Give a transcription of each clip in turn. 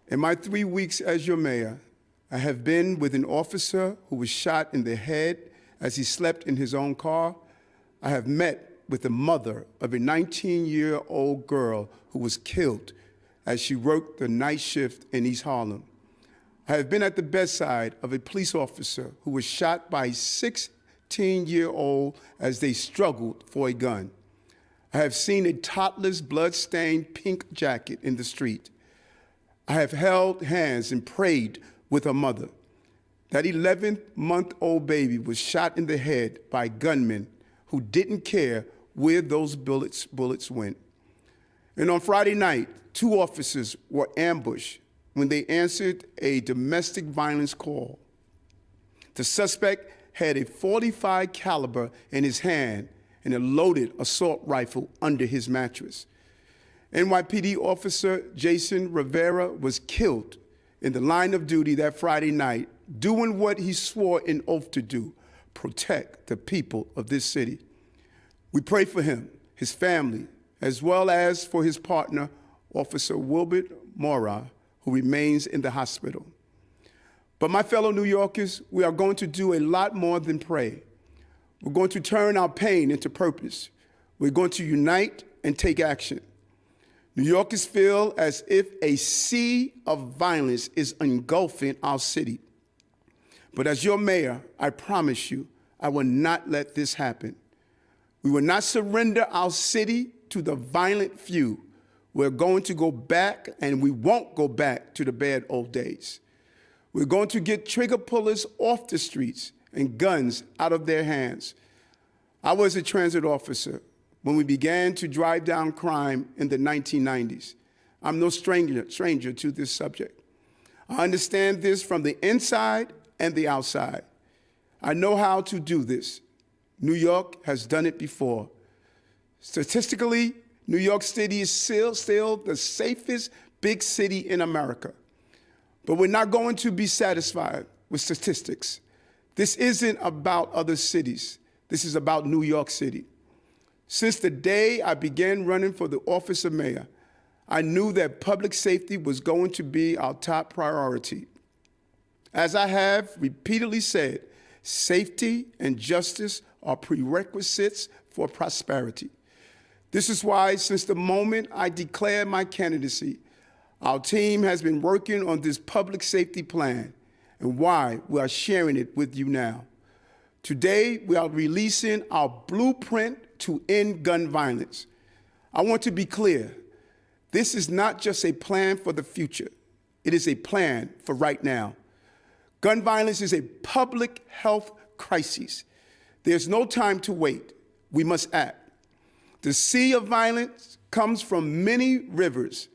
In my 3 weeks as your mayor, I have been with an officer who was shot in the head as he slept in his own car. I have met with the mother of a 19-year-old girl who was killed as she worked the night shift in East Harlem. I have been at the bedside of a police officer who was shot by a 16-year-old as they struggled for a gun. I have seen a toddler's blood-stained pink jacket in the street. I have held hands and prayed with her mother. That 11-month-old baby was shot in the head by gunmen who didn't care where those bullets went. And on Friday night, 2 officers were ambushed when they answered a domestic violence call. The suspect had a .45 caliber in his hand and a loaded assault rifle under his mattress. NYPD officer Jason Rivera was killed in the line of duty that Friday night, doing what he swore an oath to do: protect the people of this city. We pray for him, his family, as well as for his partner, Officer Wilbert Mora, who remains in the hospital. But my fellow New Yorkers, we are going to do a lot more than pray. We're going to turn our pain into purpose. We're going to unite and take action. New Yorkers feel as if a sea of violence is engulfing our city. But as your mayor, I promise you, I will not let this happen. We will not surrender our city to the violent few. We're going to go back, and we won't go back to the bad old days. We're going to get trigger pullers off the streets and guns out of their hands. I was a transit officer when we began to drive down crime in the 1990s. I'm no stranger to this subject. I understand this from the inside and the outside. I know how to do this. New York has done it before. Statistically, New York City is still the safest big city in America. But we're not going to be satisfied with statistics. This isn't about other cities. This is about New York City. Since the day I began running for the office of mayor, I knew that public safety was going to be our top priority. As I have repeatedly said, safety and justice are prerequisites for prosperity. This is why, since the moment I declared my candidacy, our team has been working on this public safety plan, and why we are sharing it with you now. Today, we are releasing our blueprint to end gun violence. I want to be clear. This is not just a plan for the future. It is a plan for right now. Gun violence is a public health crisis. There's no time to wait. We must act. The sea of violence comes from many rivers.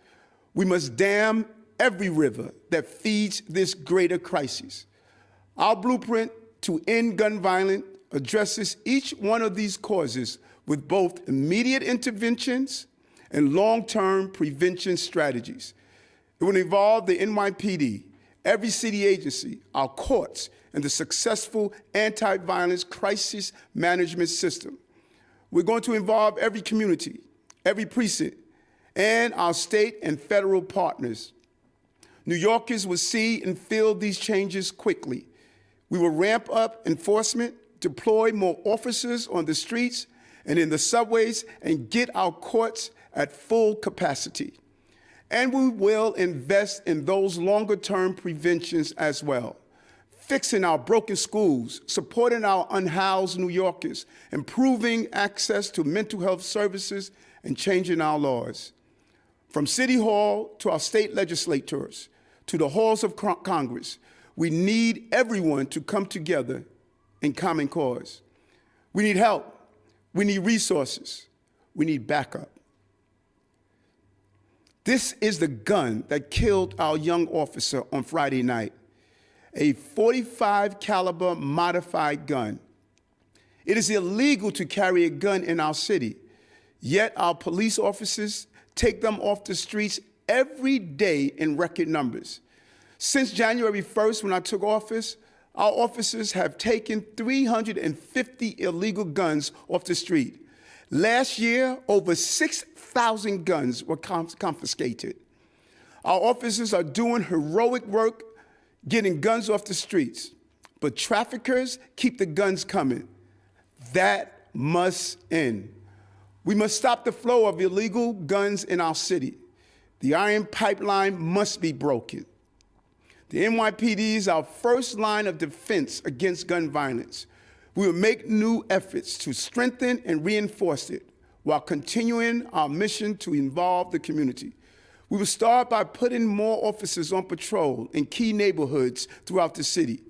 We must dam every river that feeds this greater crisis. Our blueprint to end gun violence addresses each one of these causes with both immediate interventions and long-term prevention strategies. It will involve the NYPD, every city agency, our courts, and the successful anti-violence crisis management system. We're going to involve every community, every precinct, and our state and federal partners. New Yorkers will see and feel these changes quickly. We will ramp up enforcement, deploy more officers on the streets and in the subways, and get our courts at full capacity. And we will invest in those longer-term preventions as well, fixing our broken schools, supporting our unhoused New Yorkers, improving access to mental health services, and changing our laws. From City Hall to our state legislatures, to the halls of Congress, we need everyone to come together in common cause. We need help. We need resources. We need backup. This is the gun that killed our young officer on Friday night, a .45 caliber modified gun. It is illegal to carry a gun in our city, yet our police officers take them off the streets every day in record numbers. Since January 1st, when I took office, our officers have taken 350 illegal guns off the street. Last year, over 6,000 guns were confiscated. Our officers are doing heroic work getting guns off the streets, but traffickers keep the guns coming. That must end. We must stop the flow of illegal guns in our city. The iron pipeline must be broken. The NYPD is our first line of defense against gun violence. We will make new efforts to strengthen and reinforce it while continuing our mission to involve the community. We will start by putting more officers on patrol in key neighborhoods throughout the city.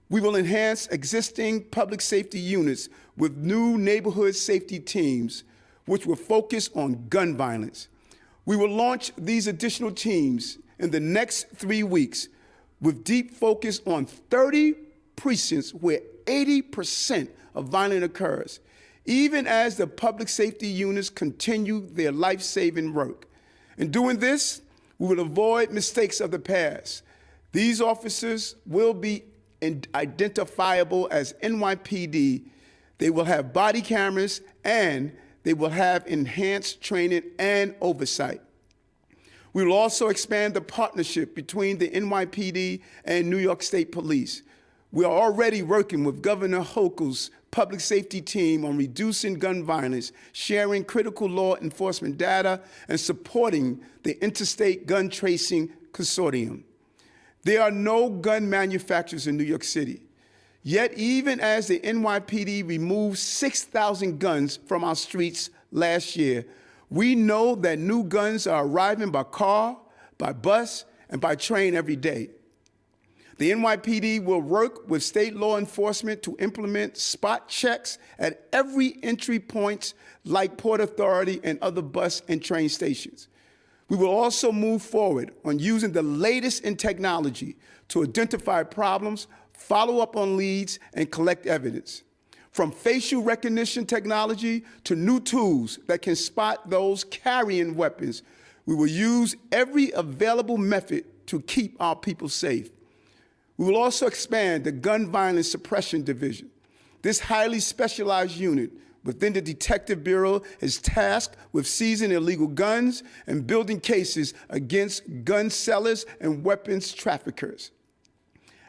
We will enhance existing public safety units with new neighborhood safety teams, which will focus on gun violence. We will launch these additional teams in the next 3 weeks with deep focus on 30 precincts where 80% of violence occurs, even as the public safety units continue their life-saving work. In doing this, we will avoid mistakes of the past. These officers will be identifiable as NYPD. They will have body cameras, and they will have enhanced training and oversight. We will also expand the partnership between the NYPD and New York State Police. We are already working with Governor Hochul's public safety team on reducing gun violence, sharing critical law enforcement data, and supporting the Interstate Gun Tracing Consortium. There are no gun manufacturers in New York City. Yet, even as the NYPD removed 6,000 guns from our streets last year, we know that new guns are arriving by car, by bus, and by train every day. The NYPD will work with state law enforcement to implement spot checks at every entry point like Port Authority and other bus and train stations. We will also move forward on using the latest in technology to identify problems, follow up on leads, and collect evidence. From facial recognition technology to new tools that can spot those carrying weapons, we will use every available method to keep our people safe. We will also expand the Gun Violence Suppression Division. This highly specialized unit within the Detective Bureau is tasked with seizing illegal guns and building cases against gun sellers and weapons traffickers.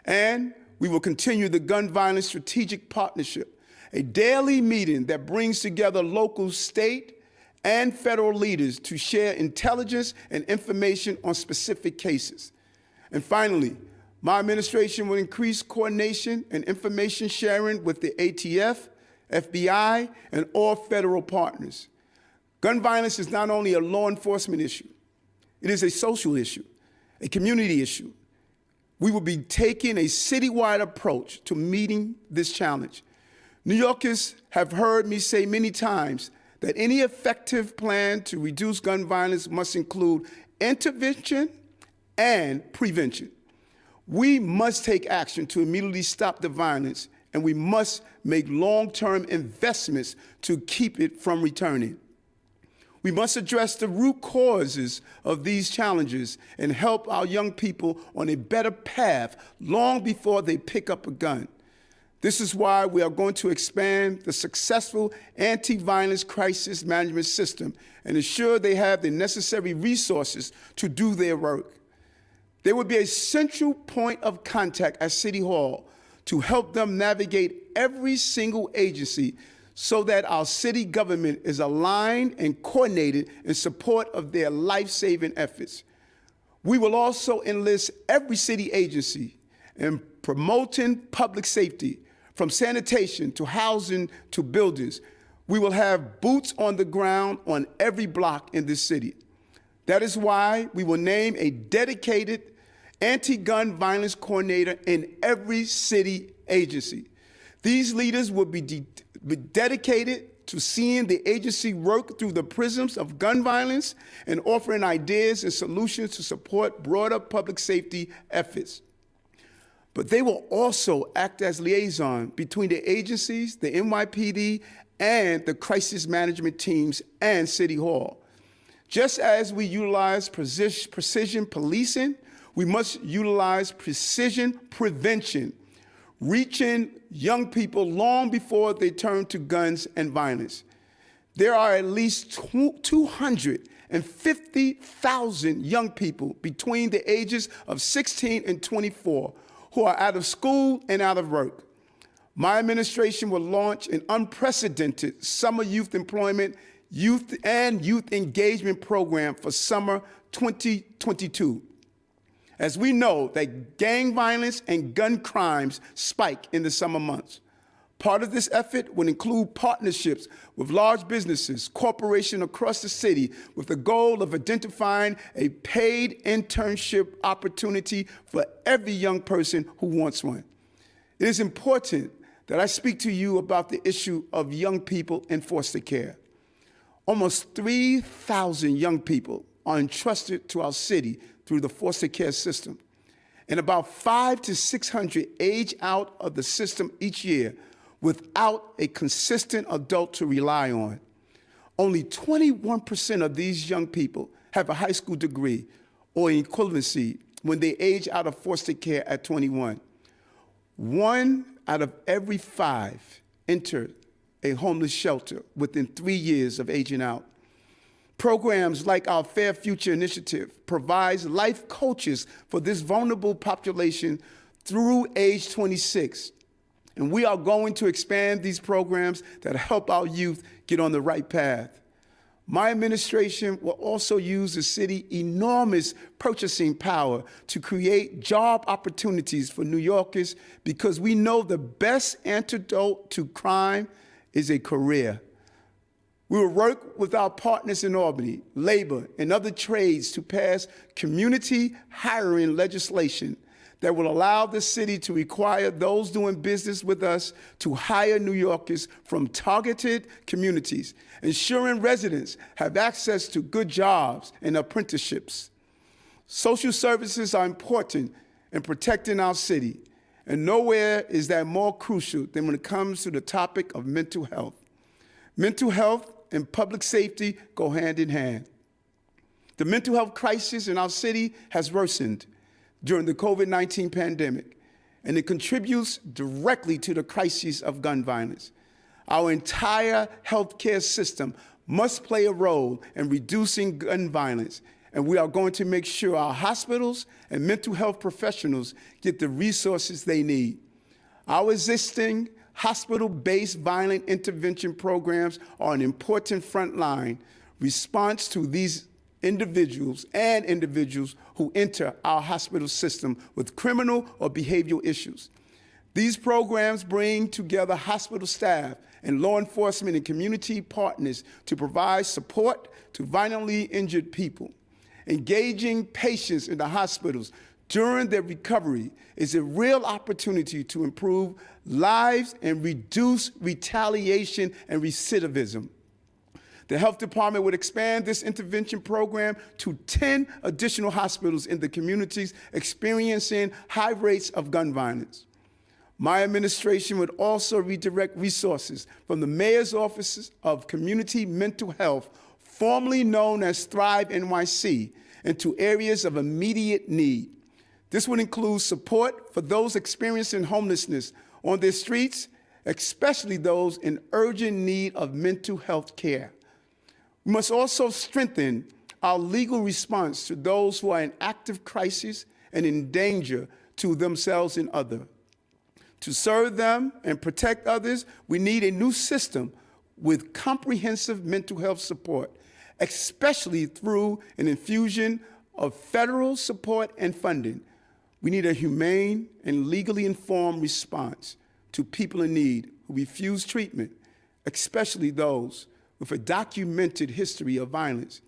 And we will continue the Gun Violence Strategic Partnership, a daily meeting that brings together local, state, and federal leaders to share intelligence and information on specific cases. And finally, my administration will increase coordination and information sharing with the ATF, FBI, and all federal partners. Gun violence is not only a law enforcement issue, it is a social issue, a community issue. We will be taking a citywide approach to meeting this challenge. New Yorkers have heard me say many times that any effective plan to reduce gun violence must include intervention and prevention. We must take action to immediately stop the violence, and we must make long-term investments to keep it from returning. We must address the root causes of these challenges and help our young people on a better path long before they pick up a gun. This is why we are going to expand the successful anti-violence crisis management system and ensure they have the necessary resources to do their work. There will be a central point of contact at City Hall to help them navigate every single agency so that our city government is aligned and coordinated in support of their life-saving efforts. We will also enlist every city agency in promoting public safety, from sanitation to housing to buildings. We will have boots on the ground on every block in this city. That is why we will name a dedicated anti-gun violence coordinator in every city agency. These leaders will be dedicated to seeing the agency work through the prisms of gun violence and offering ideas and solutions to support broader public safety efforts. But they will also act as liaison between the agencies, the NYPD, and the crisis management teams and City Hall. Just as we utilize precision policing, we must utilize precision prevention, reaching young people long before they turn to guns and violence. There are at least 200 and 50,000 young people between the ages of 16 and 24 who are out of school and out of work. My administration will launch an unprecedented summer youth employment, youth engagement program for summer 2022. As we know that gang violence and gun crimes spike in the summer months. Part of this effort would include partnerships with large businesses, corporations across the city with the goal of identifying a paid internship opportunity for every young person who wants one. It is important that I speak to you about the issue of young people in foster care. Almost 3,000 young people are entrusted to our city through the foster care system, and about 500 to 600 age out of the system each year without a consistent adult to rely on. Only 21% of these young people have a high school degree or equivalency when they age out of foster care at 21. 1 out of every 5 enter a homeless shelter within 3 years of aging out. Programs like our Fair Future Initiative provides life coaches for this vulnerable population through age 26. And we are going to expand these programs that help our youth get on the right path. My administration will also use the city's enormous purchasing power to create job opportunities for New Yorkers because we know the best antidote to crime is a career. We will work with our partners in Albany, labor, and other trades to pass community hiring legislation that will allow the city to require those doing business with us to hire New Yorkers from targeted communities, ensuring residents have access to good jobs and apprenticeships. Social services are important in protecting our city, and nowhere is that more crucial than when it comes to the topic of mental health. Mental health and public safety go hand in hand. The mental health crisis in our city has worsened during the COVID-19 pandemic, and it contributes directly to the crisis of gun violence. Our entire healthcare system must play a role in reducing gun violence, and we are going to make sure our hospitals and mental health professionals get the resources they need. Our existing hospital-based violent intervention programs are an important frontline response to these individuals who enter our hospital system with criminal or behavioral issues. These programs bring together hospital staff and law enforcement and community partners to provide support to violently injured people. Engaging patients in the hospitals during their recovery is a real opportunity to improve lives and reduce retaliation and recidivism. The health department would expand this intervention program to 10 additional hospitals in the communities experiencing high rates of gun violence. My administration would also redirect resources from the Mayor's Office of Community Mental Health, formerly known as Thrive NYC, into areas of immediate need. This would include support for those experiencing homelessness on their streets, especially those in urgent need of mental health care. We must also strengthen our legal response to those who are in active crisis and in danger to themselves and others. To serve them and protect others, we need a new system with comprehensive mental health support, especially through an infusion of federal support and funding. We need a humane and legally informed response to people in need who refuse treatment, especially those with a documented history of violence.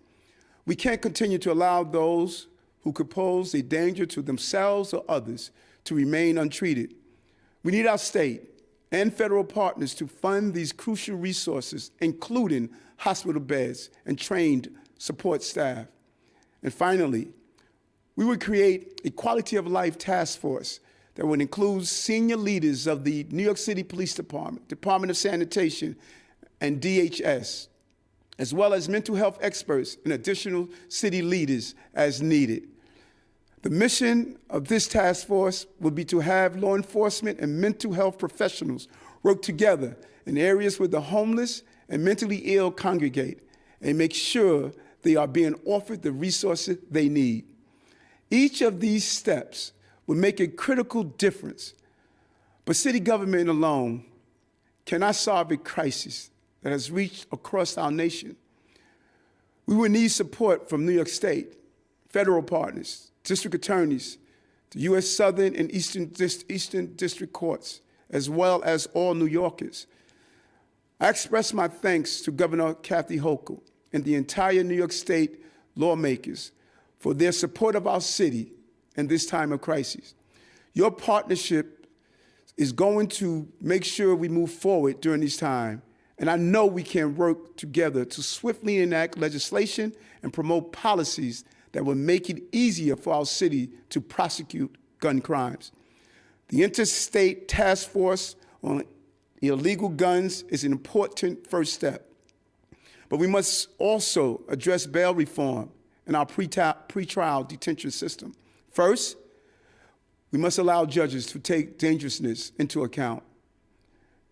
We can't continue to allow those who could pose a danger to themselves or others to remain untreated. We need our state and federal partners to fund these crucial resources, including hospital beds and trained support staff. And finally, we would create a quality of life task force that would include senior leaders of the New York City Police Department, Department of Sanitation, and DHS, as well as mental health experts and additional city leaders as needed. The mission of this task force would be to have law enforcement and mental health professionals work together in areas where the homeless and mentally ill congregate and make sure they are being offered the resources they need. Each of these steps will make a critical difference, but city government alone cannot solve a crisis that has reached across our nation. We will need support from New York State, federal partners, district attorneys, the U.S. Southern and Eastern District Courts, as well as all New Yorkers. I express my thanks to Governor Kathy Hochul and the entire New York State lawmakers for their support of our city in this time of crisis. Your partnership is going to make sure we move forward during this time, and I know we can work together to swiftly enact legislation and promote policies that will make it easier for our city to prosecute gun crimes. The Interstate Task Force on Illegal Guns is an important first step, but we must also address bail reform in our pretrial detention system. First, we must allow judges to take dangerousness into account.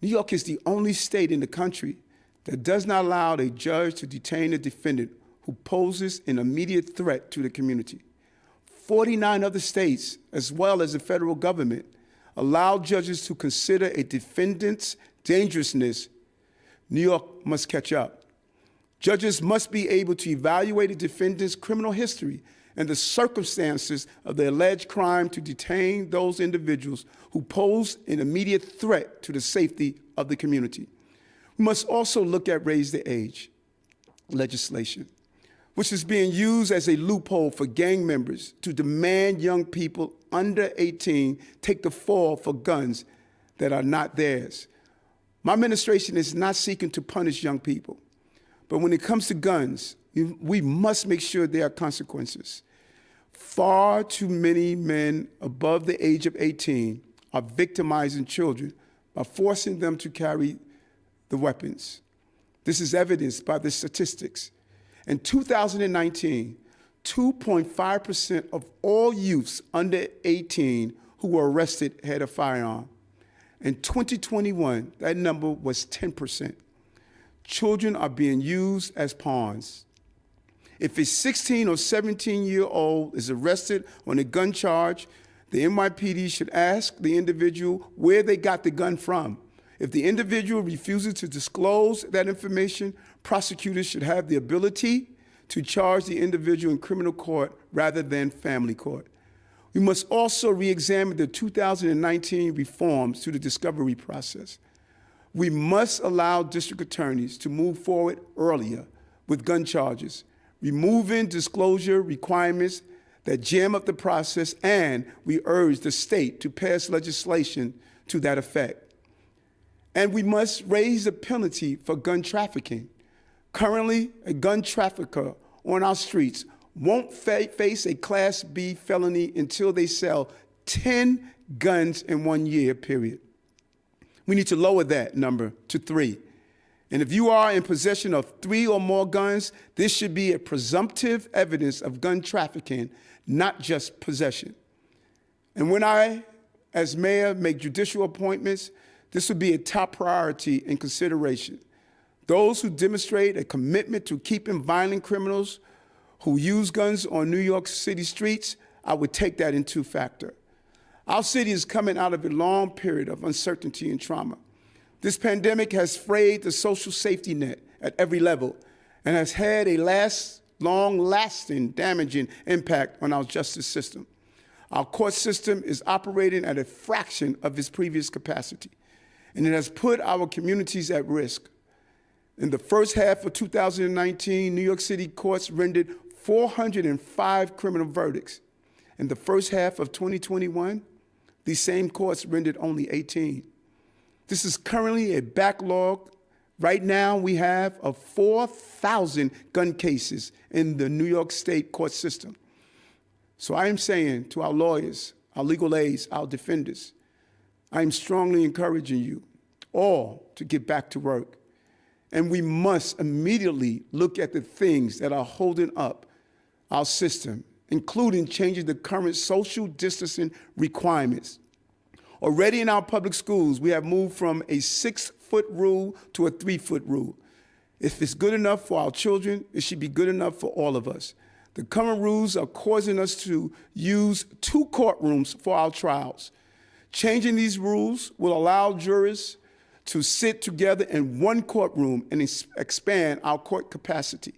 New York is the only state in the country that does not allow a judge to detain a defendant who poses an immediate threat to the community. 49 other states, as well as the federal government, allow judges to consider a defendant's dangerousness. New York must catch up. Judges must be able to evaluate a defendant's criminal history and the circumstances of the alleged crime to detain those individuals who pose an immediate threat to the safety of the community. We must also look at raise the age legislation, which is being used as a loophole for gang members to demand young people under 18 take the fall for guns that are not theirs. My administration is not seeking to punish young people, but when it comes to guns, we must make sure there are consequences. Far too many men above the age of 18 are victimizing children by forcing them to carry the weapons. This is evidenced by the statistics. In 2019, 2.5% of all youths under 18 who were arrested had a firearm. In 2021, that number was 10%. Children are being used as pawns. If a 16 or 17-year-old is arrested on a gun charge, the NYPD should ask the individual where they got the gun from. If the individual refuses to disclose that information, prosecutors should have the ability to charge the individual in criminal court rather than family court. We must also re-examine the 2019 reforms to the discovery process. We must allow district attorneys to move forward earlier with gun charges, removing disclosure requirements that jam up the process, and we urge the state to pass legislation to that effect. And we must raise the penalty for gun trafficking. Currently, a gun trafficker on our streets won't face a Class B felony until they sell 10 guns in 1 year, period. We need to lower that number to 3. And if you are in possession of 3 or more guns, this should be a presumptive evidence of gun trafficking, not just possession. And when I, as mayor, make judicial appointments, this would be a top priority in consideration. Those who demonstrate a commitment to keeping violent criminals who use guns on New York City streets, I would take that into factor. Our city is coming out of a long period of uncertainty and trauma. This pandemic has frayed the social safety net at every level and has had a long-lasting, damaging impact on our justice system. Our court system is operating at a fraction of its previous capacity, and it has put our communities at risk. In the first half of 2019, New York City courts rendered 405 criminal verdicts. In the first half of 2021, these same courts rendered only 18. This is currently a backlog. Right now, we have 4,000 gun cases in the New York State court system. So I am saying to our lawyers, our legal aides, our defenders, I am strongly encouraging you all to get back to work. And we must immediately look at the things that are holding up our system, including changing the current social distancing requirements. Already in our public schools, we have moved from a 6-foot rule to a 3-foot rule. If it's good enough for our children, it should be good enough for all of us. The current rules are causing us to use 2 courtrooms for our trials. Changing these rules will allow jurors to sit together in 1 courtroom and expand our court capacity.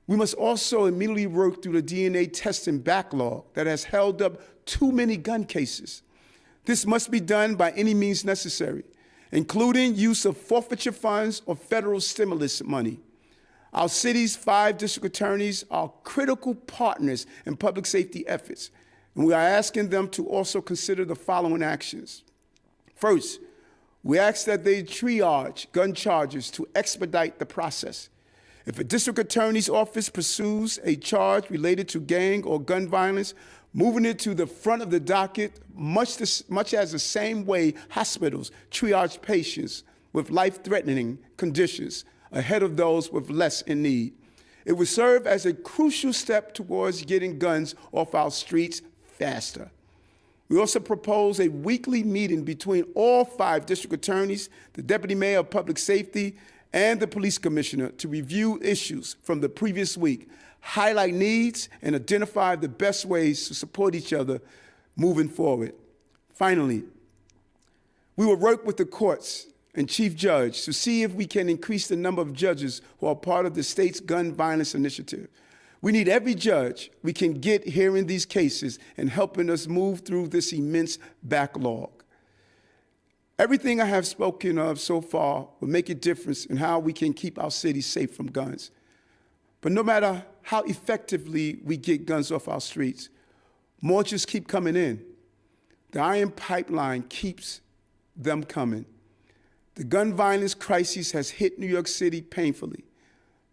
We must also immediately work through the DNA testing backlog that has held up too many gun cases. This must be done by any means necessary, including use of forfeiture funds or federal stimulus money. Our city's 5 district attorneys are critical partners in public safety efforts, and we are asking them to also consider the following actions. First, we ask that they triage gun charges to expedite the process. If a district attorney's office pursues a charge related to gang or gun violence, moving it to the front of the docket, much as the same way hospitals triage patients with life-threatening conditions ahead of those with less in need. It would serve as a crucial step towards getting guns off our streets faster. We also propose a weekly meeting between all 5 district attorneys, the deputy mayor of public safety, and the police commissioner to review issues from the previous week, highlight needs, and identify the best ways to support each other moving forward. Finally, we will work with the courts and chief judge to see if we can increase the number of judges who are part of the state's gun violence initiative. We need every judge we can get hearing these cases and helping us move through this immense backlog. Everything I have spoken of so far will make a difference in how we can keep our city safe from guns. But no matter how effectively we get guns off our streets, more just keep coming in. The iron pipeline keeps them coming. The gun violence crisis has hit New York City painfully,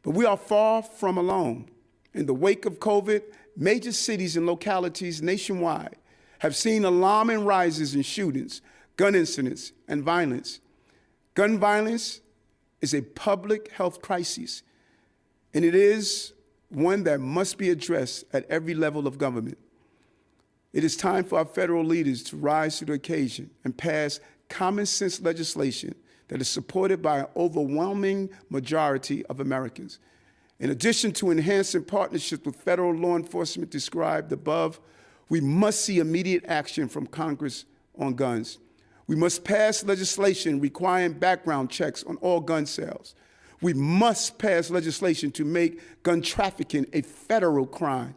but we are far from alone. In the wake of COVID, major cities and localities nationwide have seen alarming rises in shootings, gun incidents, and violence. Gun violence is a public health crisis, and it is one that must be addressed at every level of government. It is time for our federal leaders to rise to the occasion and pass common sense legislation that is supported by an overwhelming majority of Americans. In addition to enhancing partnerships with federal law enforcement described above, we must see immediate action from Congress on guns. We must pass legislation requiring background checks on all gun sales. We must pass legislation to make gun trafficking a federal crime.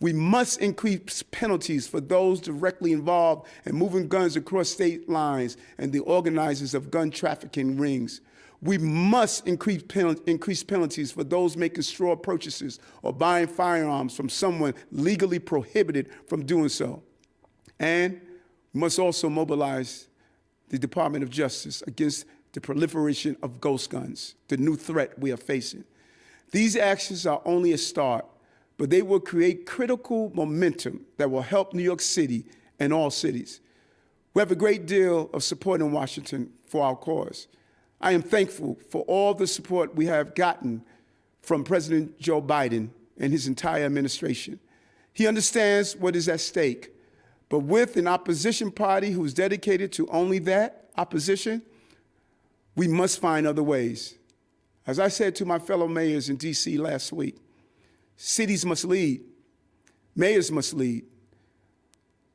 We must increase penalties for those directly involved in moving guns across state lines and the organizers of gun trafficking rings. We must increase penalties for those making straw purchases or buying firearms from someone legally prohibited from doing so. And we must also mobilize the Department of Justice against the proliferation of ghost guns, the new threat we are facing. These actions are only a start, but they will create critical momentum that will help New York City and all cities. We have a great deal of support in Washington for our cause. I am thankful for all the support we have gotten from President Joe Biden and his entire administration. He understands what is at stake, but with an opposition party who's dedicated to only that opposition, we must find other ways. As I said to my fellow mayors in D.C. last week, cities must lead. Mayors must lead.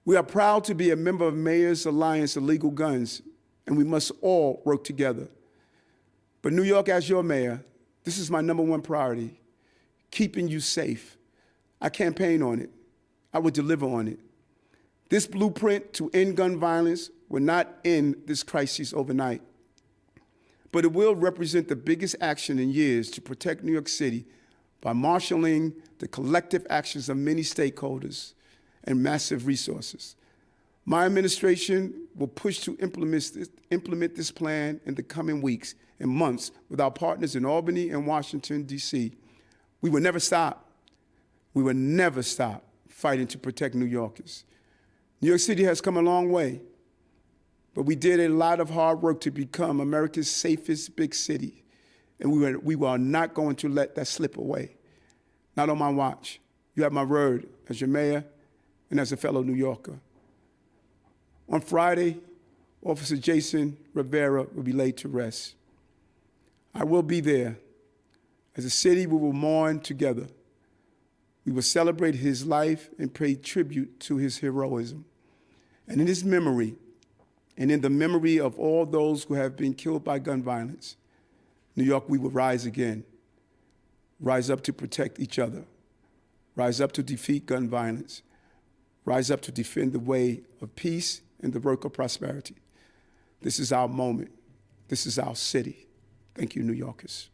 We are proud to be a member of Mayors Alliance of Legal Guns, and we must all work together. But New York, as your mayor, this is my #1 priority, keeping you safe. I campaign on it. I will deliver on it. This blueprint to end gun violence will not end this crisis overnight, but it will represent the biggest action in years to protect New York City by marshaling the collective actions of many stakeholders and massive resources. My administration will push to implement this plan in the coming weeks and months with our partners in Albany and Washington, D.C. We will never stop. We will never stop fighting to protect New Yorkers. New York City has come a long way, but we did a lot of hard work to become America's safest big city, and we are not going to let that slip away. Not on my watch. You have my word as your mayor and as a fellow New Yorker. On Friday, Officer Jason Rivera will be laid to rest. I will be there As a city, we will mourn together. We will celebrate his life and pay tribute to his heroism. And in his memory, and in the memory of all those who have been killed by gun violence, New York, we will rise again. Rise up to protect each other. Rise up to defeat gun violence. Rise up to defend the way of peace and the work of prosperity. This is our moment. This is our city. Thank you, New Yorkers.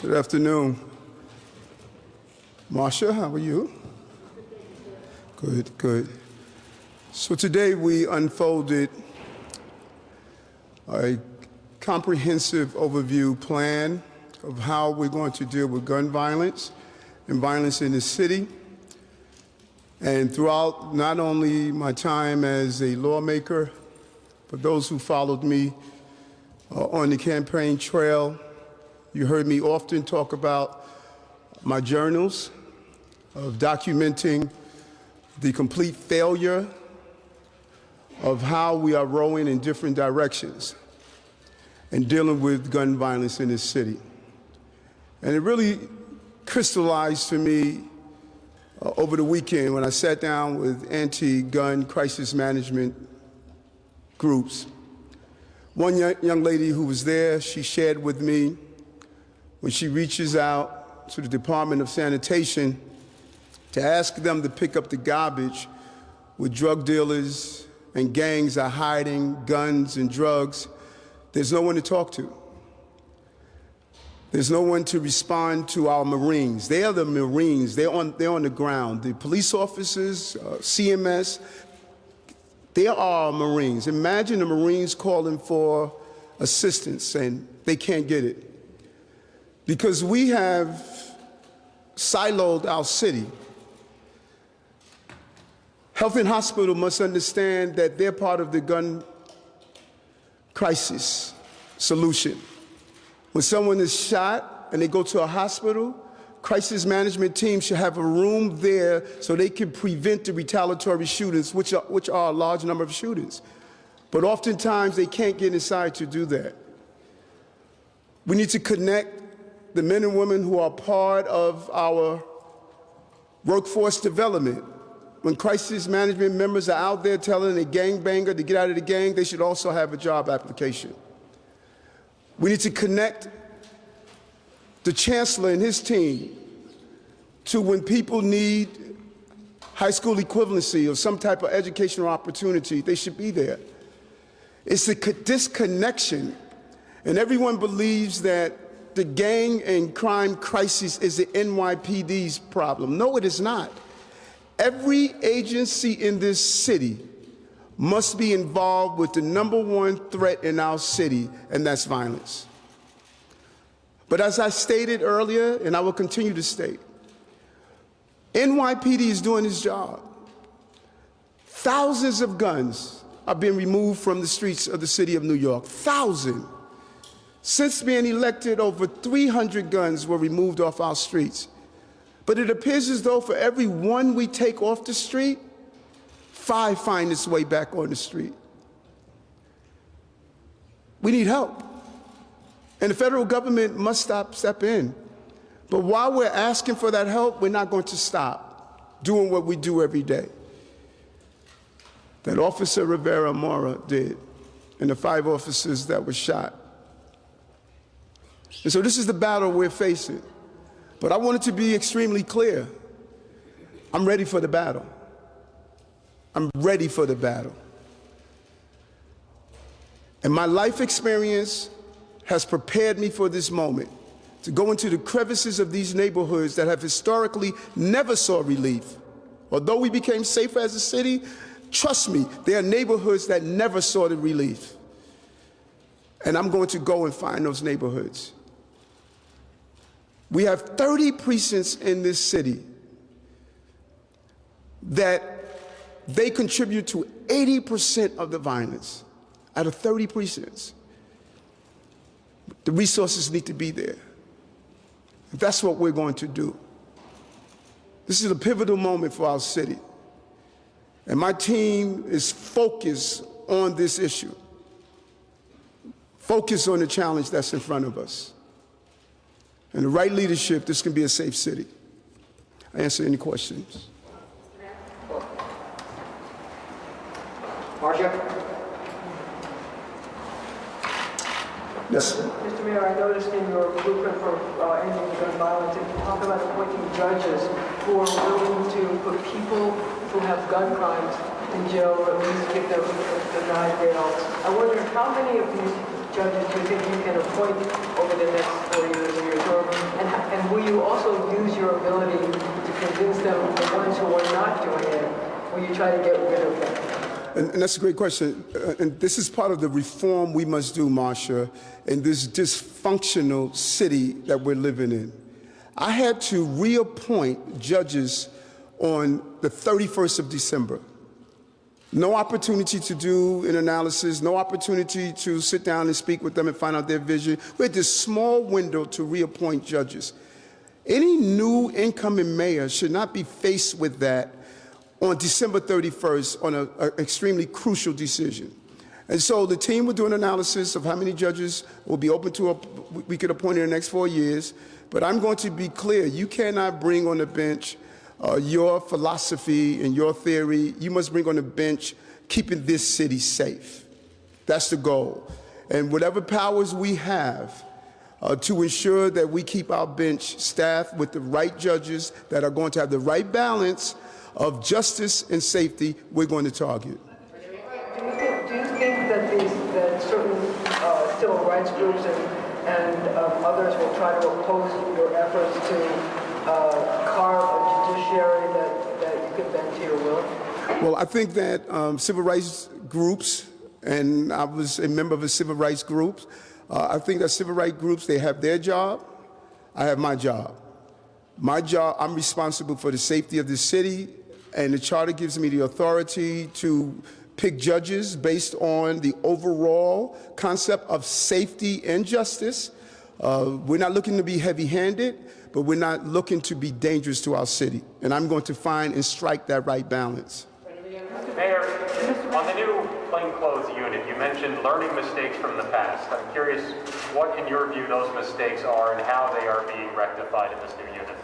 Good afternoon. Marsha, how are you? Good, good. So today we unfolded a comprehensive overview plan of how we're going to deal with gun violence and violence in the city. And throughout not only my time as a lawmaker, but those who followed me on the campaign trail, you heard me often talk about my journals of documenting the complete failure of how we are rowing in different directions and dealing with gun violence in this city. And it really crystallized for me over the weekend when I sat down with anti-gun crisis management groups. One young lady who was there, she shared with me when she reaches out to the Department of Sanitation to ask them to pick up the garbage where drug dealers and gangs are hiding guns and drugs, there's no one to talk to. There's no one to respond to our Marines. They are the Marines. They're on the ground. The police officers, CMS, they are our Marines. Imagine the Marines calling for assistance and they can't get it. Because we have siloed our city. Health and Hospital must understand that they're part of the gun crisis solution. When someone is shot and they go to a hospital, crisis management teams should have a room there so they can prevent the retaliatory shootings, which are a large number of shootings. But oftentimes they can't get inside to do that. We need to connect the men and women who are part of our workforce development. When crisis management members are out there telling a gangbanger to get out of the gang, they should also have a job application. We need to connect the chancellor and his team to when people need high school equivalency or some type of educational opportunity, they should be there. It's a disconnection, and everyone believes that the gang and crime crisis is the NYPD's problem. No, it is not. Every agency in this city must be involved with the #1 threat in our city, and that's violence. But as I stated earlier, and I will continue to state, NYPD is doing its job. Thousands of guns are being removed from the streets of the city of New York. Thousands. Since being elected, over 300 guns were removed off our streets. But it appears as though for every one we take off the street, 5 find its way back on the street. We need help. And the federal government must step in. But while we're asking for that help, we're not going to stop doing what we do every day. That Officer Rivera Mora did, and the 5 officers that were shot. And so this is the battle we're facing. But I want it to be extremely clear. I'm ready for the battle. I'm ready for the battle. And my life experience has prepared me for this moment to go into the crevices of these neighborhoods that have historically never saw relief. Although we became safer as a city, trust me, there are neighborhoods that never saw the relief. And I'm going to go and find those neighborhoods. We have 30 precincts in this city that they contribute to 80% of the violence out of 30 precincts. The resources need to be there. That's what we're going to do. This is a pivotal moment for our city. And my team is focused on this issue. Focused on the challenge that's in front of us. And the right leadership, this can be a safe city. I answer any questions. Marsha? Yes. Mr. Mayor, I noticed in your blueprint for ending gun violence, you talk about appointing judges who are willing to put people who have gun crimes in jail or at least get them denied bail. I wonder how many of these judges do you think you can appoint over the next 4 years of your term? And will you also use your ability to convince them, the ones who are not doing it, will you try to get rid of them? And that's a great question. And this is part of the reform we must do, Marsha, in this dysfunctional city that we're living in. I had to reappoint judges on the 31st of December. No opportunity to do an analysis, no opportunity to sit down and speak with them and find out their vision. We had this small window to reappoint judges. Any new incoming mayor should not be faced with that on December 31st on an extremely crucial decision. And so the team will do an analysis of how many judges will be open to we could appoint in the next 4 years. But I'm going to be clear, you cannot bring on the bench your philosophy and your theory. You must bring on the bench keeping this city safe. That's the goal. And whatever powers we have to ensure that we keep our bench staffed with the right judges that are going to have the right balance of justice and safety, we're going to target. Do you think that certain civil rights groups and others will try to oppose your efforts to carve a judiciary that you can bend to your will? Well, I think that civil rights groups, and I was a member of a civil rights group, I think that civil rights groups, they have their job, I have my job. My job, I'm responsible for the safety of the city, and the charter gives me the authority to pick judges based on the overall concept of safety and justice. We're not looking to be heavy-handed, but we're not looking to be dangerous to our city. And I'm going to find and strike that right balance. Mayor, on the new plainclothes unit, you mentioned learning mistakes from the past. I'm curious what, in your view, those mistakes are and how they are being rectified in this new unit.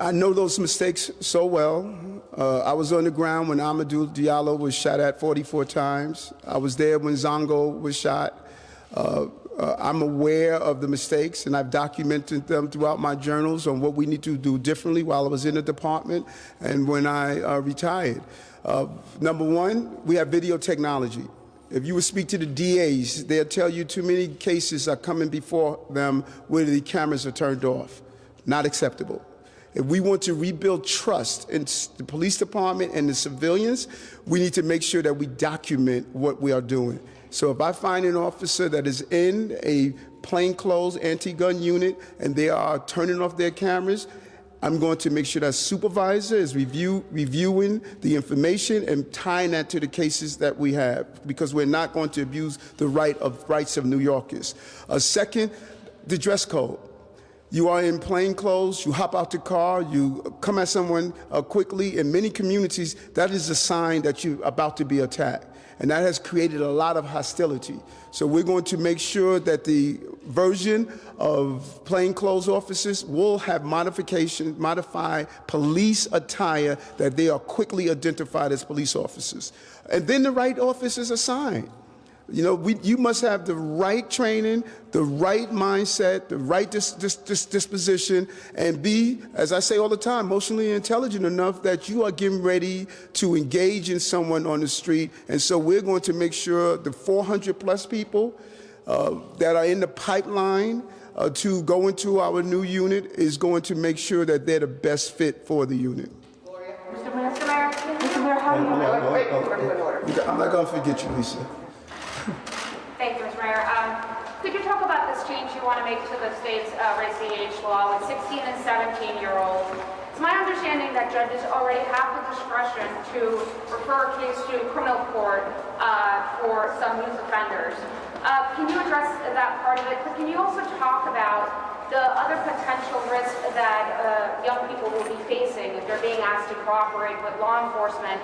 I know those mistakes so well. I was on the ground when Amadou Diallo was shot at 44 times. I was there when Zongo was shot. I'm aware of the mistakes, and I've documented them throughout my journals on what we need to do differently while I was in the department and when I retired. Number one, we have video technology. If you would speak to the DAs, they'll tell you too many cases are coming before them where the cameras are turned off. Not acceptable. If we want to rebuild trust in the police department and the civilians, we need to make sure that we document what we are doing. So if I find an officer that is in a plainclothes anti-gun unit and they are turning off their cameras, I'm going to make sure that supervisor is reviewing the information and tying that to the cases that we have, because we're not going to abuse the rights of New Yorkers. Second, the dress code. You are in plain clothes, you hop out the car, you come at someone quickly. In many communities, that is a sign that you're about to be attacked. And that has created a lot of hostility. So we're going to make sure that the version of plainclothes officers will have modified police attire, that they are quickly identified as police officers. And then the right officers assigned. You know, you must have the right training, the right mindset, the right disposition, and be, as I say all the time, emotionally intelligent enough that you are getting ready to engage in someone on the street. And so we're going to make sure the 400-plus people that are in the pipeline to go into our new unit is going to make sure that they're the best fit for the unit. Mr. Mayor, how do you... I'm not going to forget you, Lisa. Thank you, Mr. Mayor. Could you talk about this change you want to make to the state's raising age law with 16 and 17-year-olds? It's my understanding that judges already have the discretion to refer a case to criminal court for some youth offenders. Can you address that part of it? But can you also talk about the other potential risks that young people will be facing if they're being asked to cooperate with law enforcement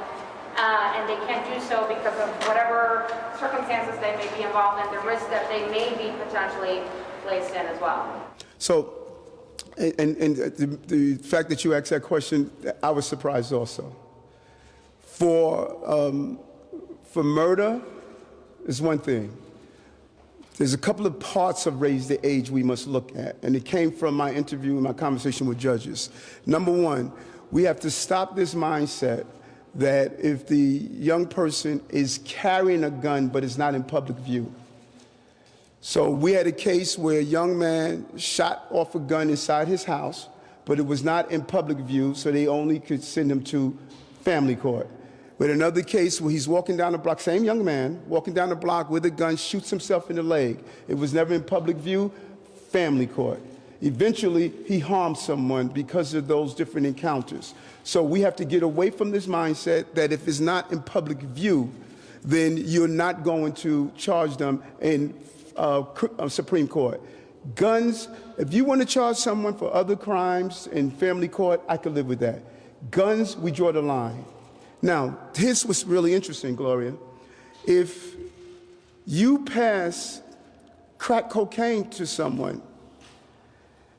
and they can't do so because of whatever circumstances they may be involved in, the risk that they may be potentially placed in as well? So, and the fact that you asked that question, I was surprised also. For murder is one thing. There's a couple of parts of raise the age we must look at, and it came from my interview and my conversation with judges. Number one, we have to stop this mindset that if the young person is carrying a gun but is not in public view, So we had a case where a young man shot off a gun inside his house, but it was not in public view, so they only could send him to family court. With another case where he's walking down the block, same young man, walking down the block with a gun, shoots himself in the leg. It was never in public view, family court. Eventually, he harmed someone because of those different encounters. So we have to get away from this mindset that if it's not in public view, then you're not going to charge them in Supreme Court. Guns, if you want to charge someone for other crimes in family court, I could live with that. Guns, we draw the line. Now, here's what's really interesting, Gloria. If you pass crack cocaine to someone,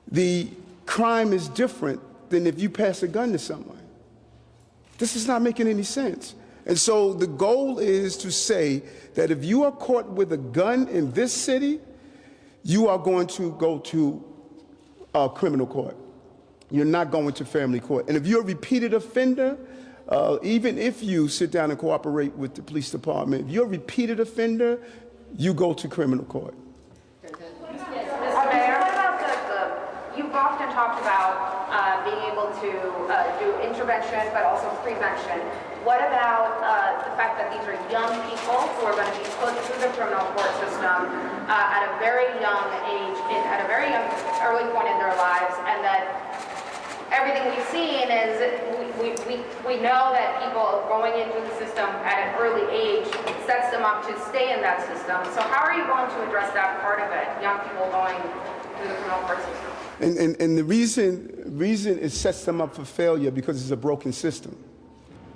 the crime is different than if you pass a gun to someone. This is not making any sense. And so the goal is to say that if you are caught with a gun in this city, you are going to go to criminal court. You're not going to family court. And if you're a repeated offender, even if you sit down and cooperate with the police department, if you're a repeated offender, you go to criminal court. Mr. Mayor, what about you've often talked about being able to do intervention, but also prevention. What about the fact that these are young people who are going to be put through the criminal court system at a very young age, at a very young, early point in their lives, and that everything we've seen is we know that people going into the system at an early age sets them up to stay in that system. So how are you going to address that part of it, young people going through the criminal court system? And the reason it sets them up for failure because it's a broken system.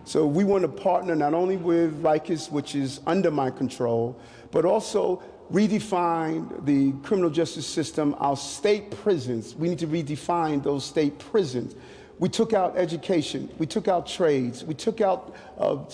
So we want to partner not only with Rikers, which is under my control, but also redefine the criminal justice system, our state prisons. We need to redefine those state prisons. We took out education, we took out trades, we took out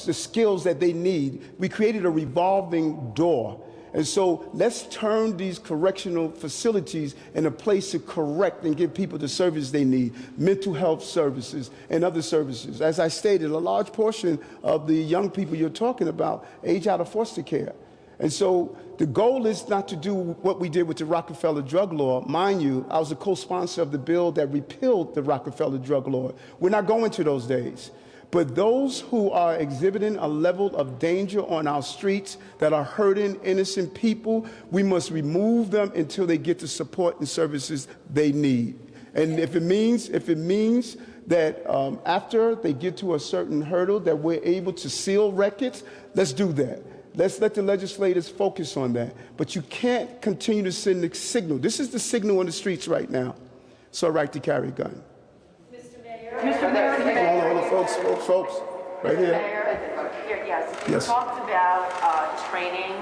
the skills that they need. We created a revolving door. And so let's turn these correctional facilities in a place to correct and give people the service they need, mental health services and other services. As I stated, a large portion of the young people you're talking about age out of foster care. And so the goal is not to do what we did with the Rockefeller drug law. Mind you, I was a co-sponsor of the bill that repealed the Rockefeller drug law. We're not going to those days. But those who are exhibiting a level of danger on our streets that are hurting innocent people, we must remove them until they get the support and services they need. And if it means that after they get to a certain hurdle that we're able to seal records, let's do that. Let's let the legislators focus on that. But you can't continue to send the signal. This is the signal on the streets right now. It's all right to carry a gun. Mr. Mayor, All the folks, right here. Yes. You Yes. talked about training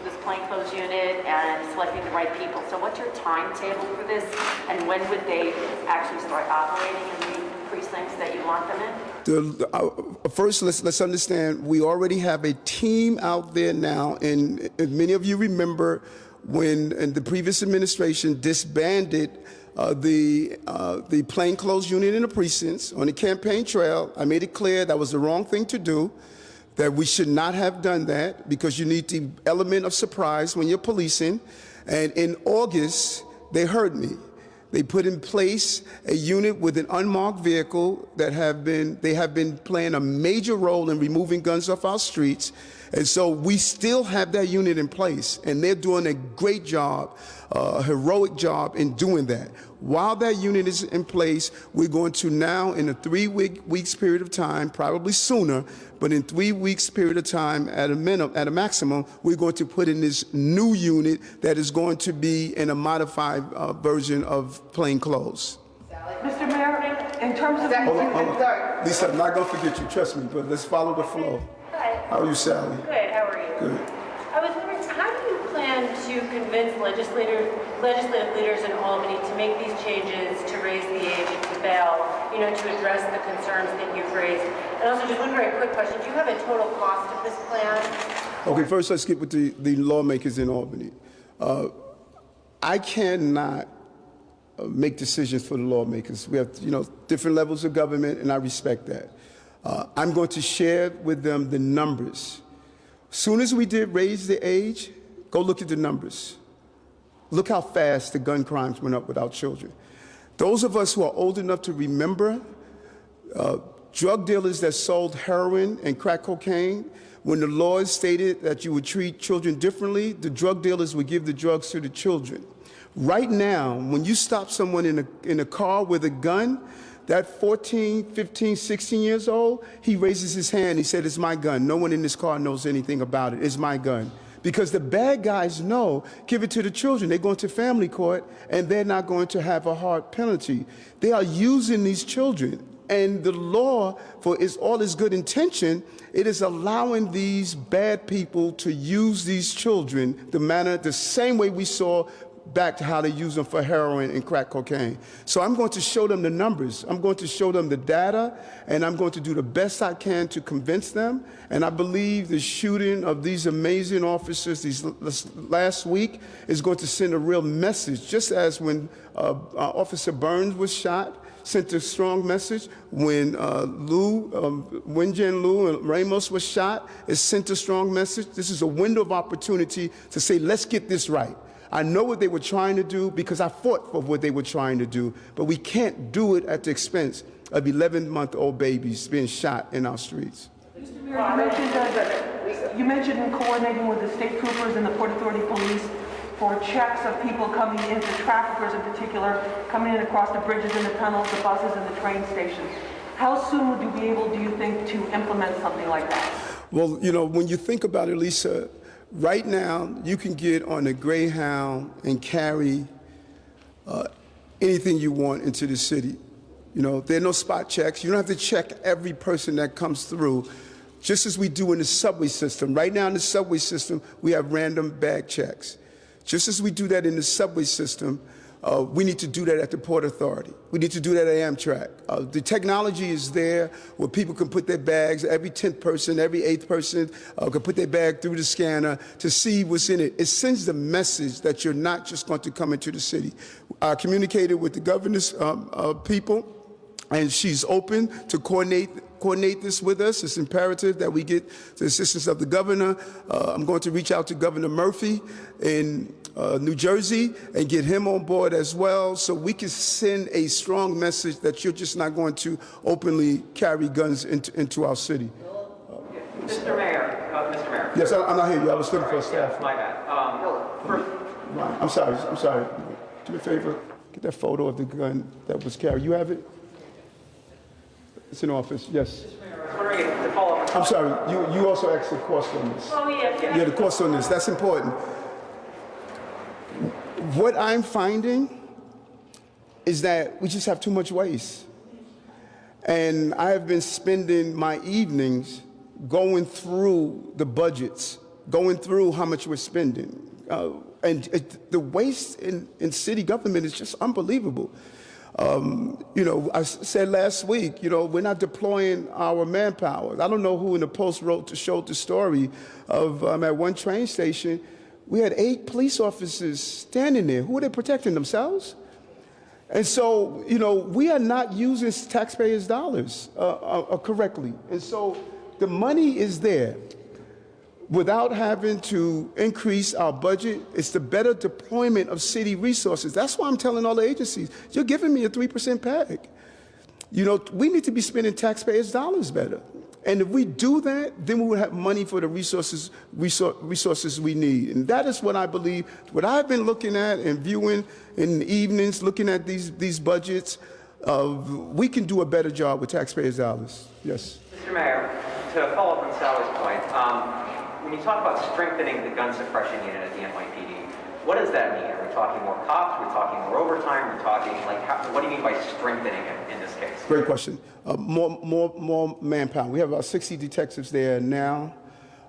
this plainclothes unit and selecting the right people. So what's your timetable for this, and when would they actually start operating in the precincts that you want them in? First, let's understand, we already have a team out there now, and many of you remember when the previous administration disbanded the plainclothes unit in the precincts on the campaign trail. I made it clear that was the wrong thing to do, that we should not have done that because you need the element of surprise when you're policing. And in August, they heard me. They put in place a unit with an unmarked vehicle that they have been playing a major role in removing guns off our streets. And so we still have that unit in place, and they're doing a great job, a heroic job in doing that. While that unit is in place, we're going to now, in a 3 weeks period of time, probably sooner, but in 3 weeks period of time, at a maximum, we're going to put in this new unit that is going to be in a modified version of plainclothes. Mr. Mayor, in terms of... Hold on. Lisa, I'm not going to forget you, trust me, but let's follow the flow. Hi. How are you, Sally? Good, how are you? Good. I was wondering, how do you plan to convince legislative leaders in Albany to make these changes to raise the age to bail, to address the concerns that you've raised? And also, just one very quick question, do you have a total cost of this plan? Okay, first let's get with the lawmakers in Albany. I cannot make decisions for the lawmakers. We have, different levels of government, and I respect that. I'm going to share with them the numbers. Soon as we did raise the age, go look at the numbers. Look how fast the gun crimes went up with our children. Those of us who are old enough to remember drug dealers that sold heroin and crack cocaine, when the laws stated that you would treat children differently, the drug dealers would give the drugs to the children. Right now, when you stop someone in a car with a gun, that 14, 15, 16 years old, he raises his hand, he said, "It's my gun. No one in this car knows anything about it. It's my gun." Because the bad guys know, give it to the children. They're going to family court, and they're not going to have a hard penalty. They are using these children. And the law, for all its good intention, it is allowing these bad people to use these children the same way we saw back to how they use them for heroin and crack cocaine. So I'm going to show them the numbers. I'm going to show them the data, and I'm going to do the best I can to convince them. And I believe the shooting of these amazing officers last week is going to send a real message, just as when Officer Burns was shot, sent a strong message. When Wenjen Liu and Ramos was shot, it sent a strong message. This is a window of opportunity to say, let's get this right. I know what they were trying to do because I fought for what they were trying to do, but we can't do it at the expense of 11-month-old babies being shot in our streets. Mr. Mayor, you mentioned in coordinating with the state troopers and the Port Authority police for checks of people coming in, the traffickers in particular, coming in across the bridges and the tunnels, the buses and the train stations. How soon would you be able, do you think, to implement something like that? Well, you know, when you think about it, Lisa, right now you can get on a Greyhound and carry anything you want into the city. You know, there are no spot checks. You don't have to check every person that comes through, just as we do in the subway system. Right now in the subway system, we have random bag checks. Just as we do that in the subway system, we need to do that at the Port Authority. We need to do that at Amtrak. The technology is there where people can put their bags, every 10th person, every 8th person can put their bag through the scanner to see what's in it. It sends the message that you're not just going to come into the city. I communicated with the governor's people, and she's open to coordinate this with us. It's imperative that we get the assistance of the governor. I'm going to reach out to Governor Murphy in New Jersey and get him on board as well, so we can send a strong message that you're just not going to openly carry guns into our city. Mr. Mayor. Yes, I'm not here. I was looking for a staff. Yeah, my bad. First, Right. I'm sorry. Do me a favor. Get that photo of the gun that was carried. You have it? It's in office. Yes. I was wondering if to follow up. I'm sorry. You also asked the cost on this. Oh, yeah. Yeah, the cost on this. That's important. What I'm finding is that we just have too much waste. And I have been spending my evenings going through the budgets, going through how much we're spending. The waste in city government is just unbelievable. You know, I said last week, you know, we're not deploying our manpower. I don't know who in the Post showed the story of at one train station, we had 8 police officers standing there. Who are they protecting, themselves? And so, you know, we are not using taxpayers' dollars correctly. And so the money is there. Without having to increase our budget, it's the better deployment of city resources. That's why I'm telling all the agencies, you're giving me a 3% PAG. You know, we need to be spending taxpayers' dollars better. And if we do that, then we will have money for the resources we need. And that is what I believe, what I've been looking at and viewing in the evenings, looking at these budgets, we can do a better job with taxpayers' dollars. Yes. Mr. Mayor, to follow up on Sally's point, when you talk about strengthening the gun suppression unit at the NYPD, what does that mean? Are we talking more cops? Are we talking more overtime? Are we talking, like, what do you mean by strengthening it in this case? Great question. More manpower. We have about 60 detectives there now.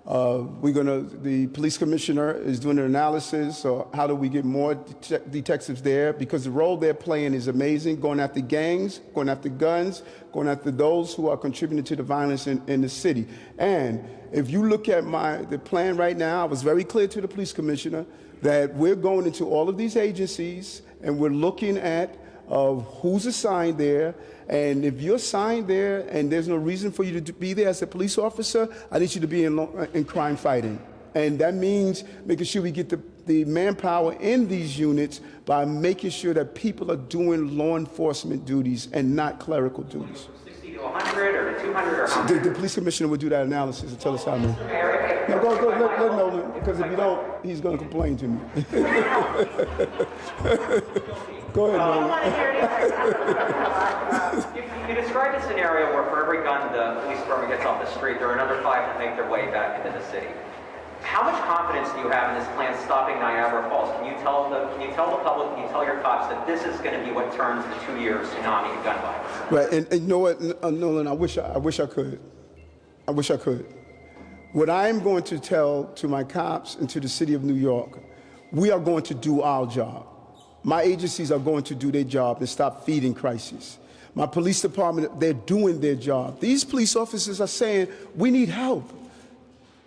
The police commissioner is doing an analysis, so how do we get more detectives there? Because the role they're playing is amazing, going after gangs, going after guns, going after those who are contributing to the violence in the city. And if you look at the plan right now, I was very clear to the police commissioner that we're going into all of these agencies and we're looking at who's assigned there. And if you're assigned there and there's no reason for you to be there as a police officer, I need you to be in crime fighting. And that means making sure we get the the manpower in these units by making sure that people are doing law enforcement duties and not clerical duties. 60 to 100 or to 200 or how many? The police commissioner will do that analysis and tell us how many. No, go, let him know, because if you don't, he's going to complain to me. Go ahead, You described a scenario where for every gun the police department gets off the street, there are another 5 that make their way back into the city. How much confidence do you have in this plan stopping Niagara Falls? Can you tell the public, can you tell your cops that this is going to be what turns the 2-year tsunami of gun violence? Right, and you know what, Nolan, I wish I could. I wish I could. What I'm going to tell to my cops and to the city of New York, we are going to do our job. My agencies are going to do their job and stop feeding crises. My police department, they're doing their job. These police officers are saying, we need help.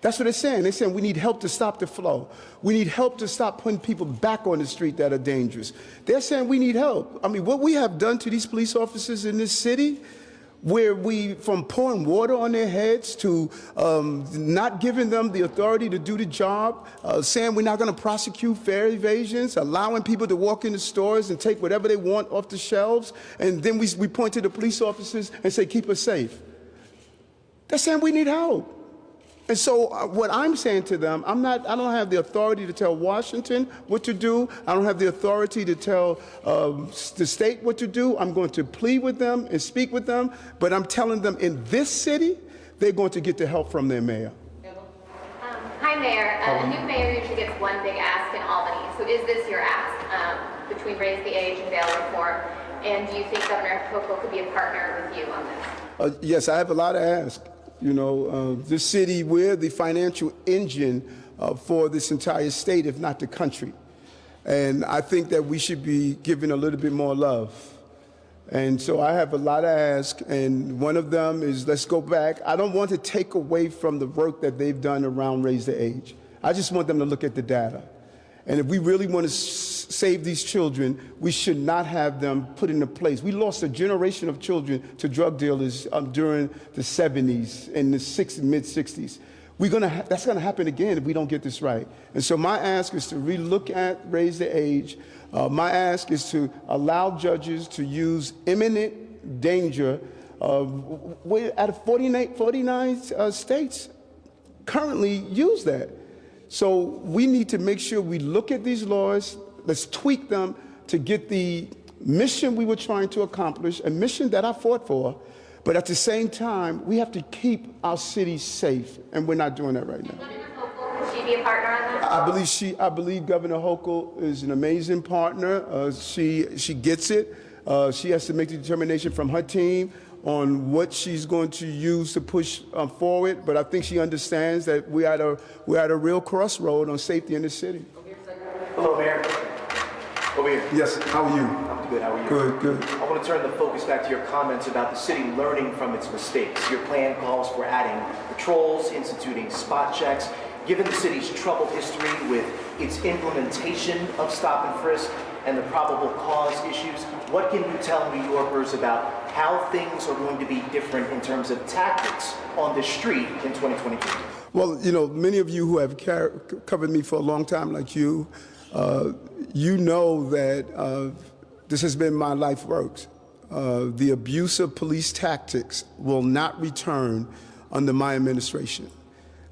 That's what they're saying. They're saying we need help to stop the flow. We need help to stop putting people back on the street that are dangerous. They're saying we need help. I mean, what we have done to these police officers in this city, where we, from pouring water on their heads to not giving them the authority to do the job, saying we're not going to prosecute fare evasions, allowing people to walk into stores and take whatever they want off the shelves, and then we point to the police officers and say, keep us safe. They're saying we need help. And so what I'm saying to them, I don't have the authority to tell Washington what to do. I don't have the authority to tell the state what to do. I'm going to plead with them and speak with them, but I'm telling them in this city, they're going to get the help from their mayor. Hi, Mayor. The new mayor usually gets one big ask in Albany. So is this your ask between raise the age and bail reform? And do you think Governor Hochul could be a partner with you on this? Yes, I have a lot to ask. You know, this city, we're the financial engine for this entire state, if not the country. And I think that we should be given a little bit more love. And so I have a lot to ask, and one of them is, let's go back. I don't want to take away from the work that they've done around Raise the Age. I just want them to look at the data. And if we really want to save these children, we should not have them put into place. We lost a generation of children to drug dealers during the 70s and the mid-60s. That's going to happen again if we don't get this right. And so my ask is to relook at Raise the Age. My ask is to allow judges to use imminent danger. We're at 49 states currently use that. So we need to make sure we look at these laws, let's tweak them to get the mission we were trying to accomplish, a mission that I fought for, but at the same time, we have to keep our city safe, and we're not doing that right now. Governor Hochul, could she be a partner on that? I believe Governor Hochul is an amazing partner. She gets it. She has to make the determination from her team on what she's going to use to push forward, but I think she understands that we're at a real crossroad on safety in the city. Hello, Mayor. Over here. Yes, how are you? I'm good. How are you? Good. I want to turn the focus back to your comments about the city learning from its mistakes. Your plan calls for adding patrols, instituting spot checks. Given the city's troubled history with its implementation of stop and frisk and the probable cause issues, what can you tell New Yorkers about how things are going to be different in terms of tactics on the street in 2022? Well, you know, many of you who have covered me for a long time, like you, you know that this has been my life work. The abuse of police tactics will not return under my administration.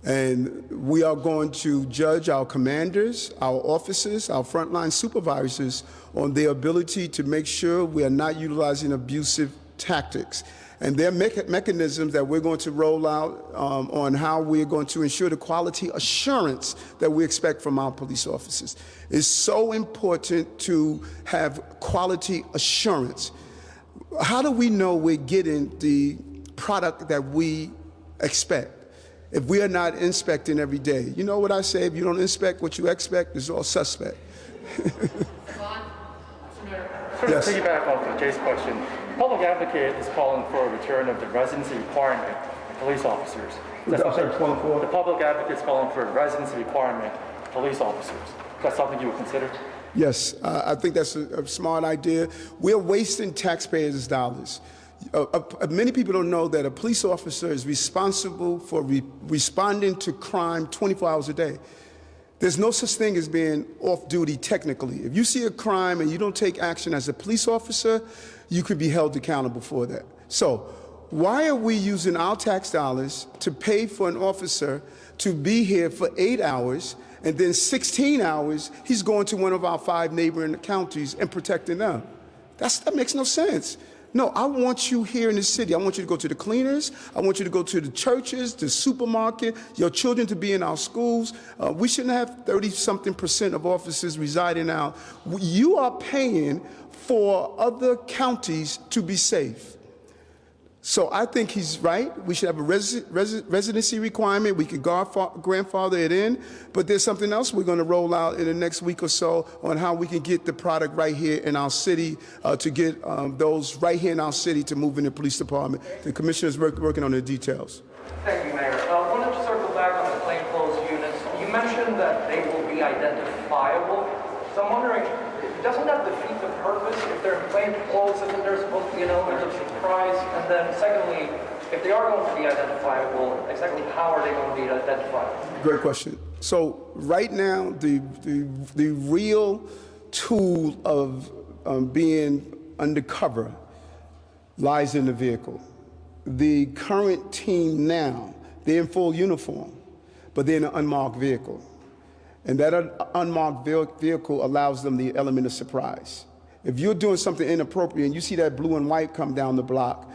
And we are going to judge our commanders, our officers, our frontline supervisors on their ability to make sure we are not utilizing abusive tactics. And there are mechanisms that we're going to roll out on how we're going to ensure the quality assurance that we expect from our police officers. It's so important to have quality assurance. How do we know we're getting the product that we expect if we are not inspecting every day? You know what I say, if you don't inspect what you expect, it's all suspect. Sort of piggyback off of Jay's question, Public Advocate is calling for a return of the residency requirement for police officers. The Public Advocate is calling for a residency requirement for police officers. Is that something you would consider? Yes, I think that's a smart idea. We're wasting taxpayers' dollars. Many people don't know that a police officer is responsible for responding to crime 24 hours a day. There's no such thing as being off duty technically. If you see a crime and you don't take action as a police officer, you could be held accountable for that. So why are we using our tax dollars to pay for an officer to be here for 8 hours, and then 16 hours he's going to one of our 5 neighboring counties and protecting them? That makes no sense. No, I want you here in the city. I want you to go to the cleaners. I want you to go to the churches, the supermarket, your children to be in our schools. We shouldn't have 30-something% of officers residing out. You are paying for other counties to be safe. So I think he's right. We should have a residency requirement. We can grandfather it in. But there's something else we're going to roll out in the next week or so on how we can get the product right here in our city, to get those right here in our city to move in the police department. The commissioner is working on the details. Thank you, Mayor. I wanted to circle back on the plainclothes units. You mentioned that they will be identifiable. So I'm wondering, doesn't that defeat the purpose? If they're in plain clothes, isn't there supposed to be an element of surprise? And then secondly, if they are going to be identifiable, exactly how are they going to be identified? Great question. So right now, the real tool of being undercover lies in the vehicle. The current team now, they're in full uniform, but they're in an unmarked vehicle. And that unmarked vehicle allows them the element of surprise. If you're doing something inappropriate and you see that blue and white come down the block,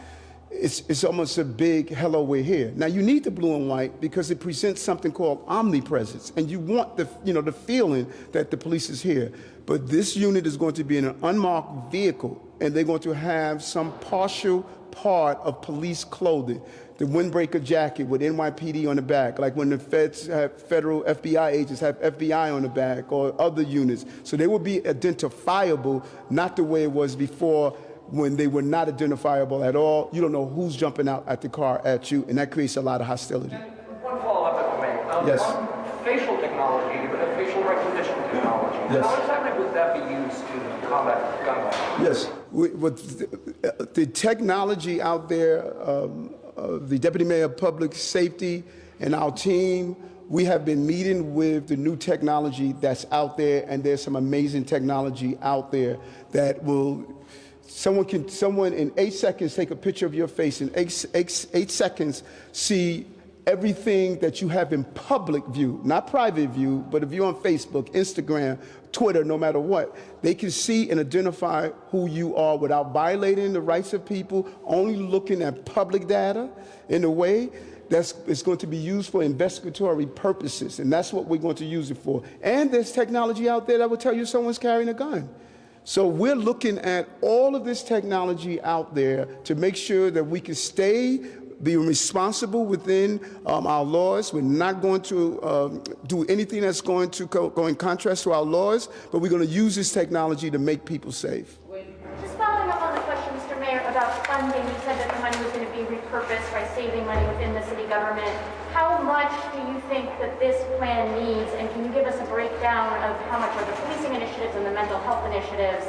it's almost a big hello, we're here. Now you need the blue and white because it presents something called omnipresence, and you want the feeling that the police is here. But this unit is going to be in an unmarked vehicle, and they're going to have some partial part of police clothing. The windbreaker jacket with NYPD on the back, like when the feds have federal FBI agents have FBI on the back, or other units. So they will be identifiable, not the way it was before when they were not identifiable at all. You don't know who's jumping out at the car at you, and that creates a lot of hostility. One follow-up, if I may. Yes. On facial technology, facial recognition technology, yes. How exactly would that be used to combat gun violence? Yes. The technology out there, the Deputy Mayor of Public Safety and our team, we have been meeting with the new technology that's out there, and there's some amazing technology out there that will, someone in 8 seconds take a picture of your face, in 8 seconds see everything that you have in public view, not private view, but if you're on Facebook, Instagram, Twitter, no matter what, they can see and identify who you are without violating the rights of people, only looking at public data in a way it's going to be used for investigatory purposes, and that's what we're going to use it for. And there's technology out there that will tell you someone's carrying a gun. So we're looking at all of this technology out there to make sure that we can be responsible within our laws. We're not going to do anything that's going to go in contrast to our laws, but we're going to use this technology to make people safe. Just following up on the question, Mr. Mayor, about funding, you said that the money was going to be repurposed by saving money within the city government. How much do you think that this plan needs, and can you give us a breakdown of how much are the policing initiatives and the mental health initiatives,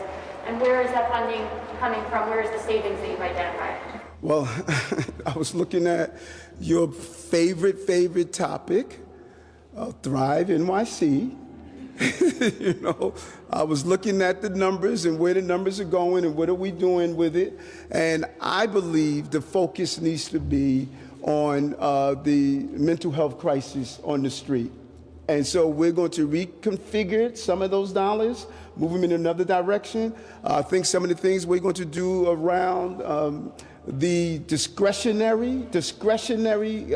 and where is that funding coming from? Where is the savings that you've identified? Well, I was looking at your favorite topic, Thrive NYC. I was looking at the numbers and where the numbers are going and what are we doing with it. And I believe the focus needs to be on the mental health crisis on the street. And so we're going to reconfigure some of those dollars, move them in another direction. I think some of the things we're going to do around the discretionary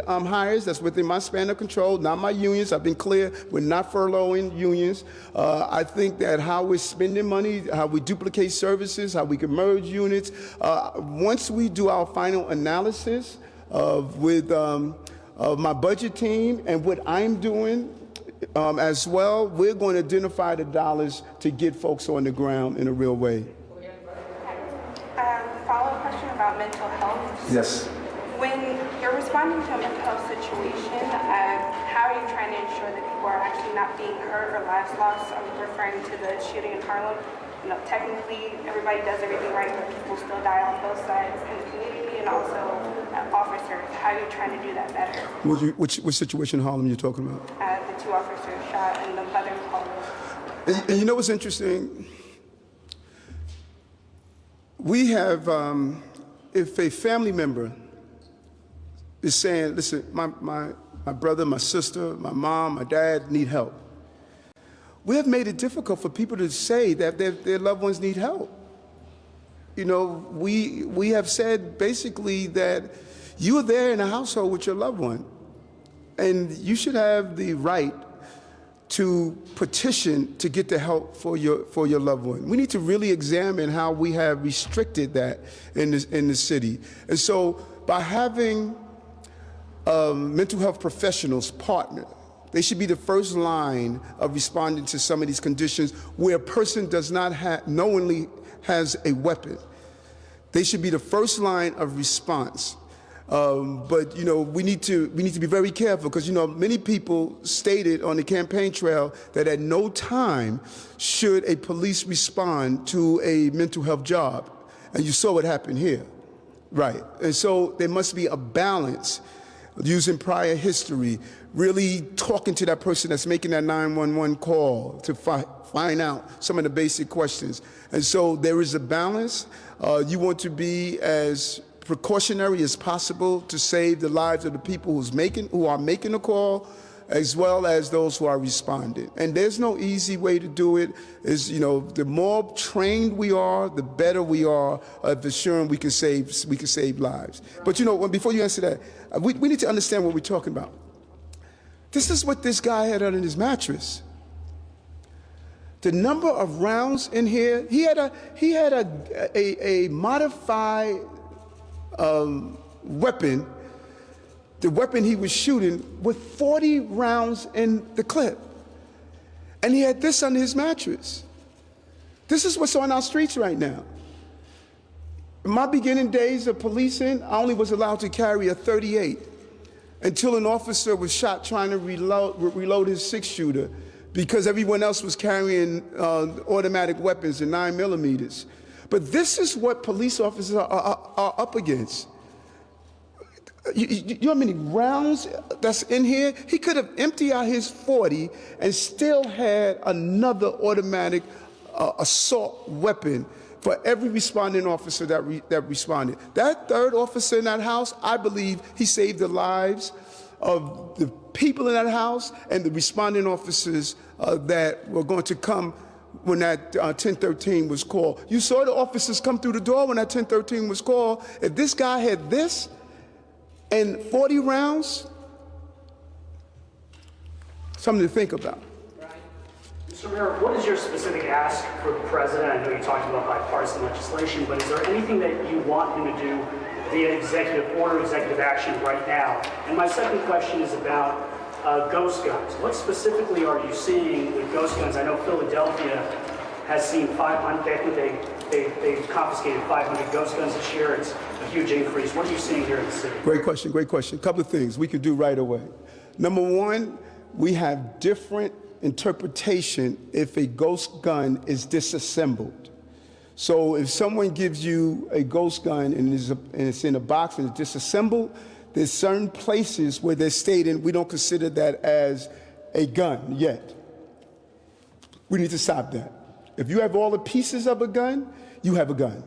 hires, that's within my span of control, not my unions. I've been clear, we're not furloughing unions. I think that how we're spending money, how we duplicate services, how we can merge units. Once we do our final analysis with my budget team and what I'm doing as well, we're going to identify the dollars to get folks on the ground in a real way. Follow-up question about mental health. Yes. When you're responding to a mental health situation, how are you trying to ensure that people are actually not being hurt or lives lost? I'm referring to the shooting in Harlem. Technically, everybody does everything right, but people still die on both sides in the community, and also officers, how you're trying to do that better. Which situation in Harlem you're talking about? The 2 officers shot in the mother in Harlem. And you know what's interesting? We have, if a family member is saying, listen, my brother, my sister, my mom, my dad need help, we have made it difficult for people to say that their loved ones need help. You know, we have said basically that you are there in a household with your loved one, and you should have the right to petition to get the help for your loved one. We need to really examine how we have restricted that in the city. And so by having mental health professionals partner, they should be the first line of responding to some of these conditions where a person does not knowingly has a weapon. They should be the first line of response. But you know, we need to be very careful, because you know, many people stated on the campaign trail that at no time should a police respond to a mental health job, and you saw what happened here, right? And so there must be a balance, using prior history, really talking to that person that's making that 911 call to find out some of the basic questions. And so there is a balance. You want to be as precautionary as possible to save the lives of the people who are making the call, as well as those who are responding. And there's no easy way to do it. Is, you know, the more trained we are, the better we are at assuring we can save lives. But you know, before you answer that, we need to understand what we're talking about. This is what this guy had under his mattress. The number of rounds in here, he had a modified weapon, the weapon he was shooting, with 40 rounds in the clip. And he had this under his mattress. This is what's on our streets right now. In my beginning days of policing, I only was allowed to carry a .38 until an officer was shot trying to reload his 6-shooter, because everyone else was carrying automatic weapons and 9mm. But this is what police officers are up against. You know how many rounds that's in here? He could have emptied out his 40 and still had another automatic assault weapon for every responding officer that responded. That third officer in that house, I believe he saved the lives of the people in that house and the responding officers that were going to come when that 1013 was called. You saw the officers come through the door when that 1013 was called. If this guy had this and 40 rounds, something to think about. Mr. Mayor, what is your specific ask for the president? I know you talked about bipartisan legislation, but is there anything that you want him to do via executive order, executive action right now? And my second question is about ghost guns. What specifically are you seeing with ghost guns? I know Philadelphia has seen 500, they've confiscated 500 ghost guns this year. It's a huge increase. What are you seeing here in the city? Great question, great question. A couple of things we can do right away. Number one, we have different interpretation if a ghost gun is disassembled. So if someone gives you a ghost gun and it's in a box and it's disassembled, there's certain places where they're stating we don't consider that as a gun yet. We need to stop that. If you have all the pieces of a gun, you have a gun.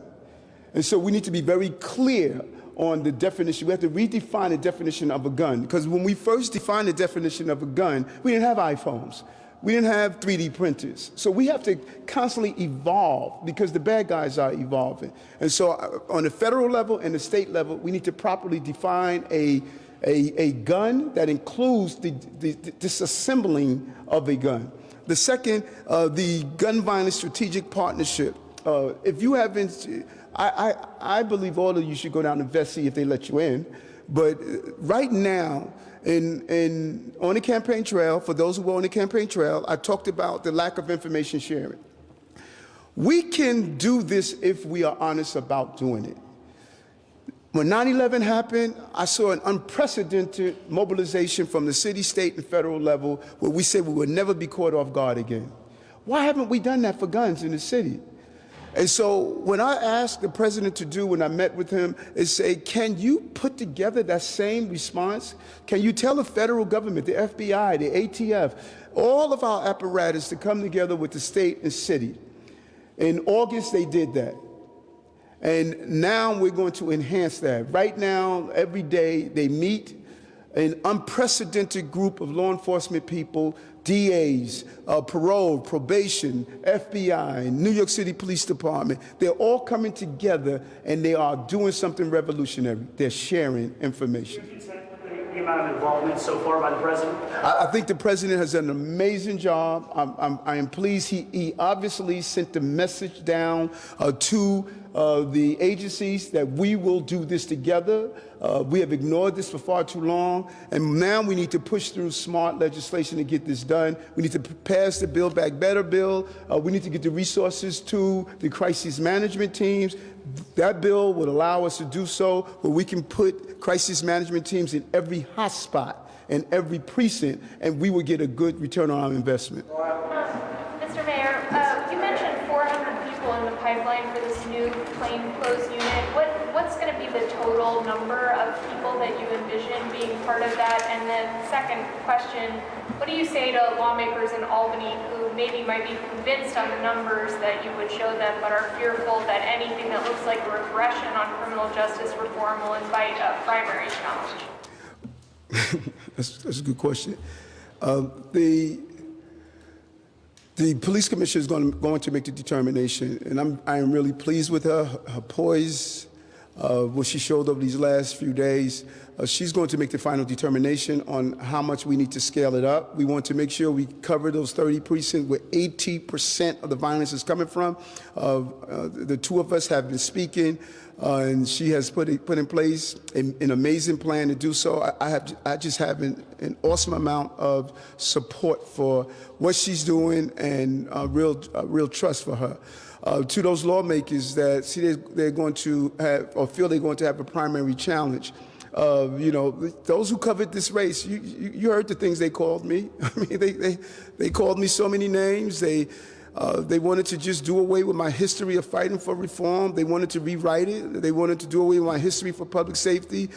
And so we need to be very clear on the definition. We have to redefine the definition of a gun, because when we first defined the definition of a gun, we didn't have iPhones. We didn't have 3D printers. So we have to constantly evolve, because the bad guys are evolving. And so on the federal level and the state level, we need to properly define a gun that includes the disassembling of a gun. The second, the Gun Violence Strategic Partnership. If you haven't, I believe all of you should go down and invest, see if they let you in. But right now, on the campaign trail, for those who were on the campaign trail, I talked about the lack of information sharing. We can do this if we are honest about doing it. When 9/11 happened, I saw an unprecedented mobilization from the city, state, and federal level where we said we would never be caught off guard again. Why haven't we done that for guns in the city? And so when I asked the president to do, when I met with him, is say, can you put together that same response? Can you tell the federal government, the FBI, the ATF, all of our apparatus to come together with the state and city? In August, they did that. And now we're going to enhance that. Right now, every day, they meet an unprecedented group of law enforcement people, DAs, parole, probation, FBI, New York City Police Department. They're all coming together and they are doing something revolutionary. They're sharing information. The amount of involvement so far by the president? I think the president has done an amazing job. I am pleased. He obviously sent the message down to the agencies that we will do this together. We have ignored this for far too long, and now we need to push through smart legislation to get this done. We need to pass the Build Back Better bill. We need to get the resources to the crisis management teams. That bill would allow us to do so, where we can put crisis management teams in every hotspot and every precinct, and we would get a good return on our investment. Mr. Mayor, you mentioned 400 people in the pipeline for this new plainclothes unit. What's going to be the total number of people that you envision being part of that? And then second question, what do you say to lawmakers in Albany who maybe might be convinced on the numbers that you would show them, but are fearful that anything that looks like a regression on criminal justice reform will invite a primary challenge? That's a good question. The police commissioner is going to make the determination, and I am really pleased with her poise, what she showed over these last few days. She's going to make the final determination on how much we need to scale it up. We want to make sure we cover those 30 precincts where 80% of the violence is coming from. The two of us have been speaking, and she has put in place an amazing plan to do so. I just have an awesome amount of support for what she's doing and real trust for her. To those lawmakers that see they're going to have or feel they're going to have a primary challenge, those who covered this race, you heard the things they called me. I mean, they called me so many names. They wanted to just do away with my history of fighting for reform. They wanted to rewrite it. They wanted to do away with my history for public safety.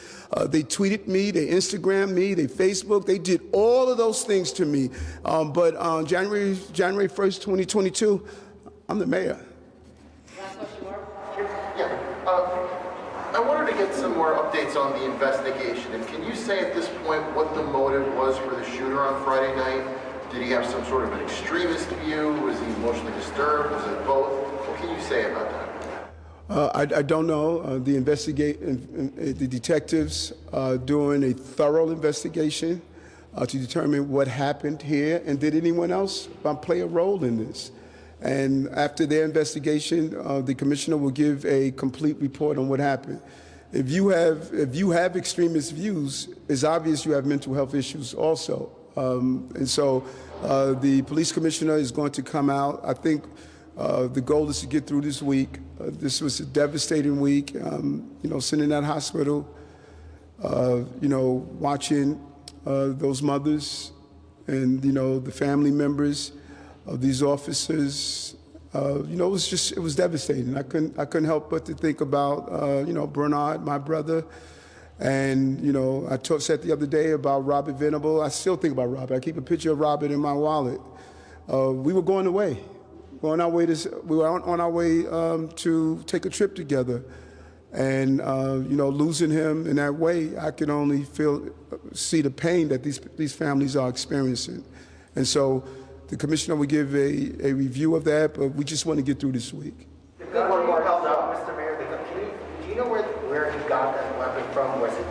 They tweeted me, they Instagrammed me, they Facebook. They did all of those things to me. But on January 1st, 2022, I'm the mayor. I wanted to get some more updates on the investigation. And can you say at this point what the motive was for the shooter on Friday night? Did he have some sort of an extremist view? Was he emotionally disturbed? Was it both? What can you say about that? I don't know. The detectives are doing a thorough investigation to determine what happened here, and did anyone else play a role in this? And after their investigation, the commissioner will give a complete report on what happened. If you have extremist views, it's obvious you have mental health issues also. And so the police commissioner is going to come out. I think the goal is to get through this week. This was a devastating week. Sitting in that hospital, watching those mothers and, the family members of these officers, it was devastating. I couldn't help but to think about, Bernard, my brother. And, I said the other day about Robert Venable. I still think about Robert. I keep a picture of Robert in my wallet. We were going away. We were on our way to take a trip together. And, losing him in that way, I could only see the pain that these families are experiencing. And so the commissioner will give a review of that, but we just want to get through this week. One more held up, Mr. Mayor. Do you know where he got that weapon from? Was it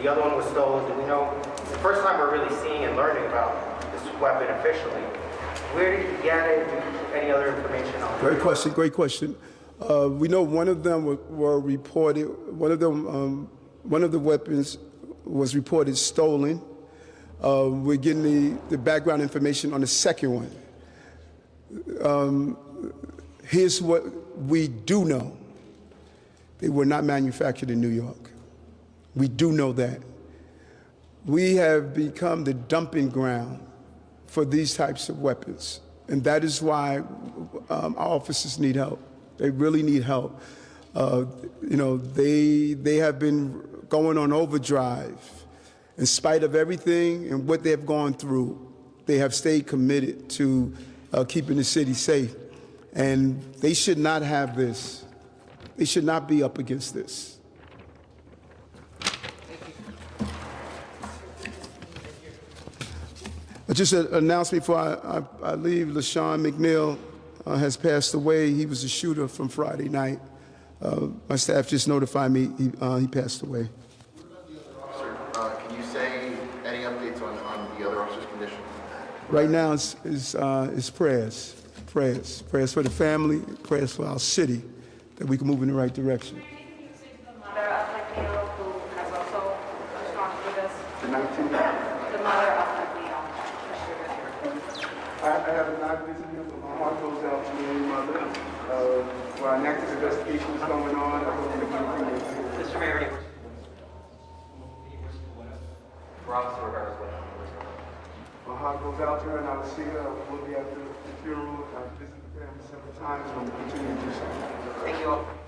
the other one was stolen? Do we know? It's the first time we're really seeing and learning about this weapon officially. Where did he get it? Any other information on it? Great question. We know one of them were reported. One of the weapons was reported stolen. We're getting the background information on the second one. Here's what we do know. They were not manufactured in New York. We do know that. We have become the dumping ground for these types of weapons. And that is why our officers need help. They really need help. You know, they have been going on overdrive. In spite of everything and what they have gone through, they have stayed committed to keeping the city safe. And they should not have this. They should not be up against this. Just an announcement before I leave, LaShawn McNeil has passed away. He was a shooter from Friday night. My staff just notified me he passed away. Officer, can you say any updates on the other officer's condition? Right now is prayers for the family, prayers for our city, that we can move in the right direction. The mother of McNeil, who has also responded to this. The 19th? The mother of McNeil. I have not visited him, but my heart goes out to your mother. While an active investigation is going on, I hope that you Mr. Mayor, for Officer Rivera's wedding. my heart goes out to her, and I will see her. We'll be at the funeral. I've visited the family several times, and I'm continuing to do so. Thank you all.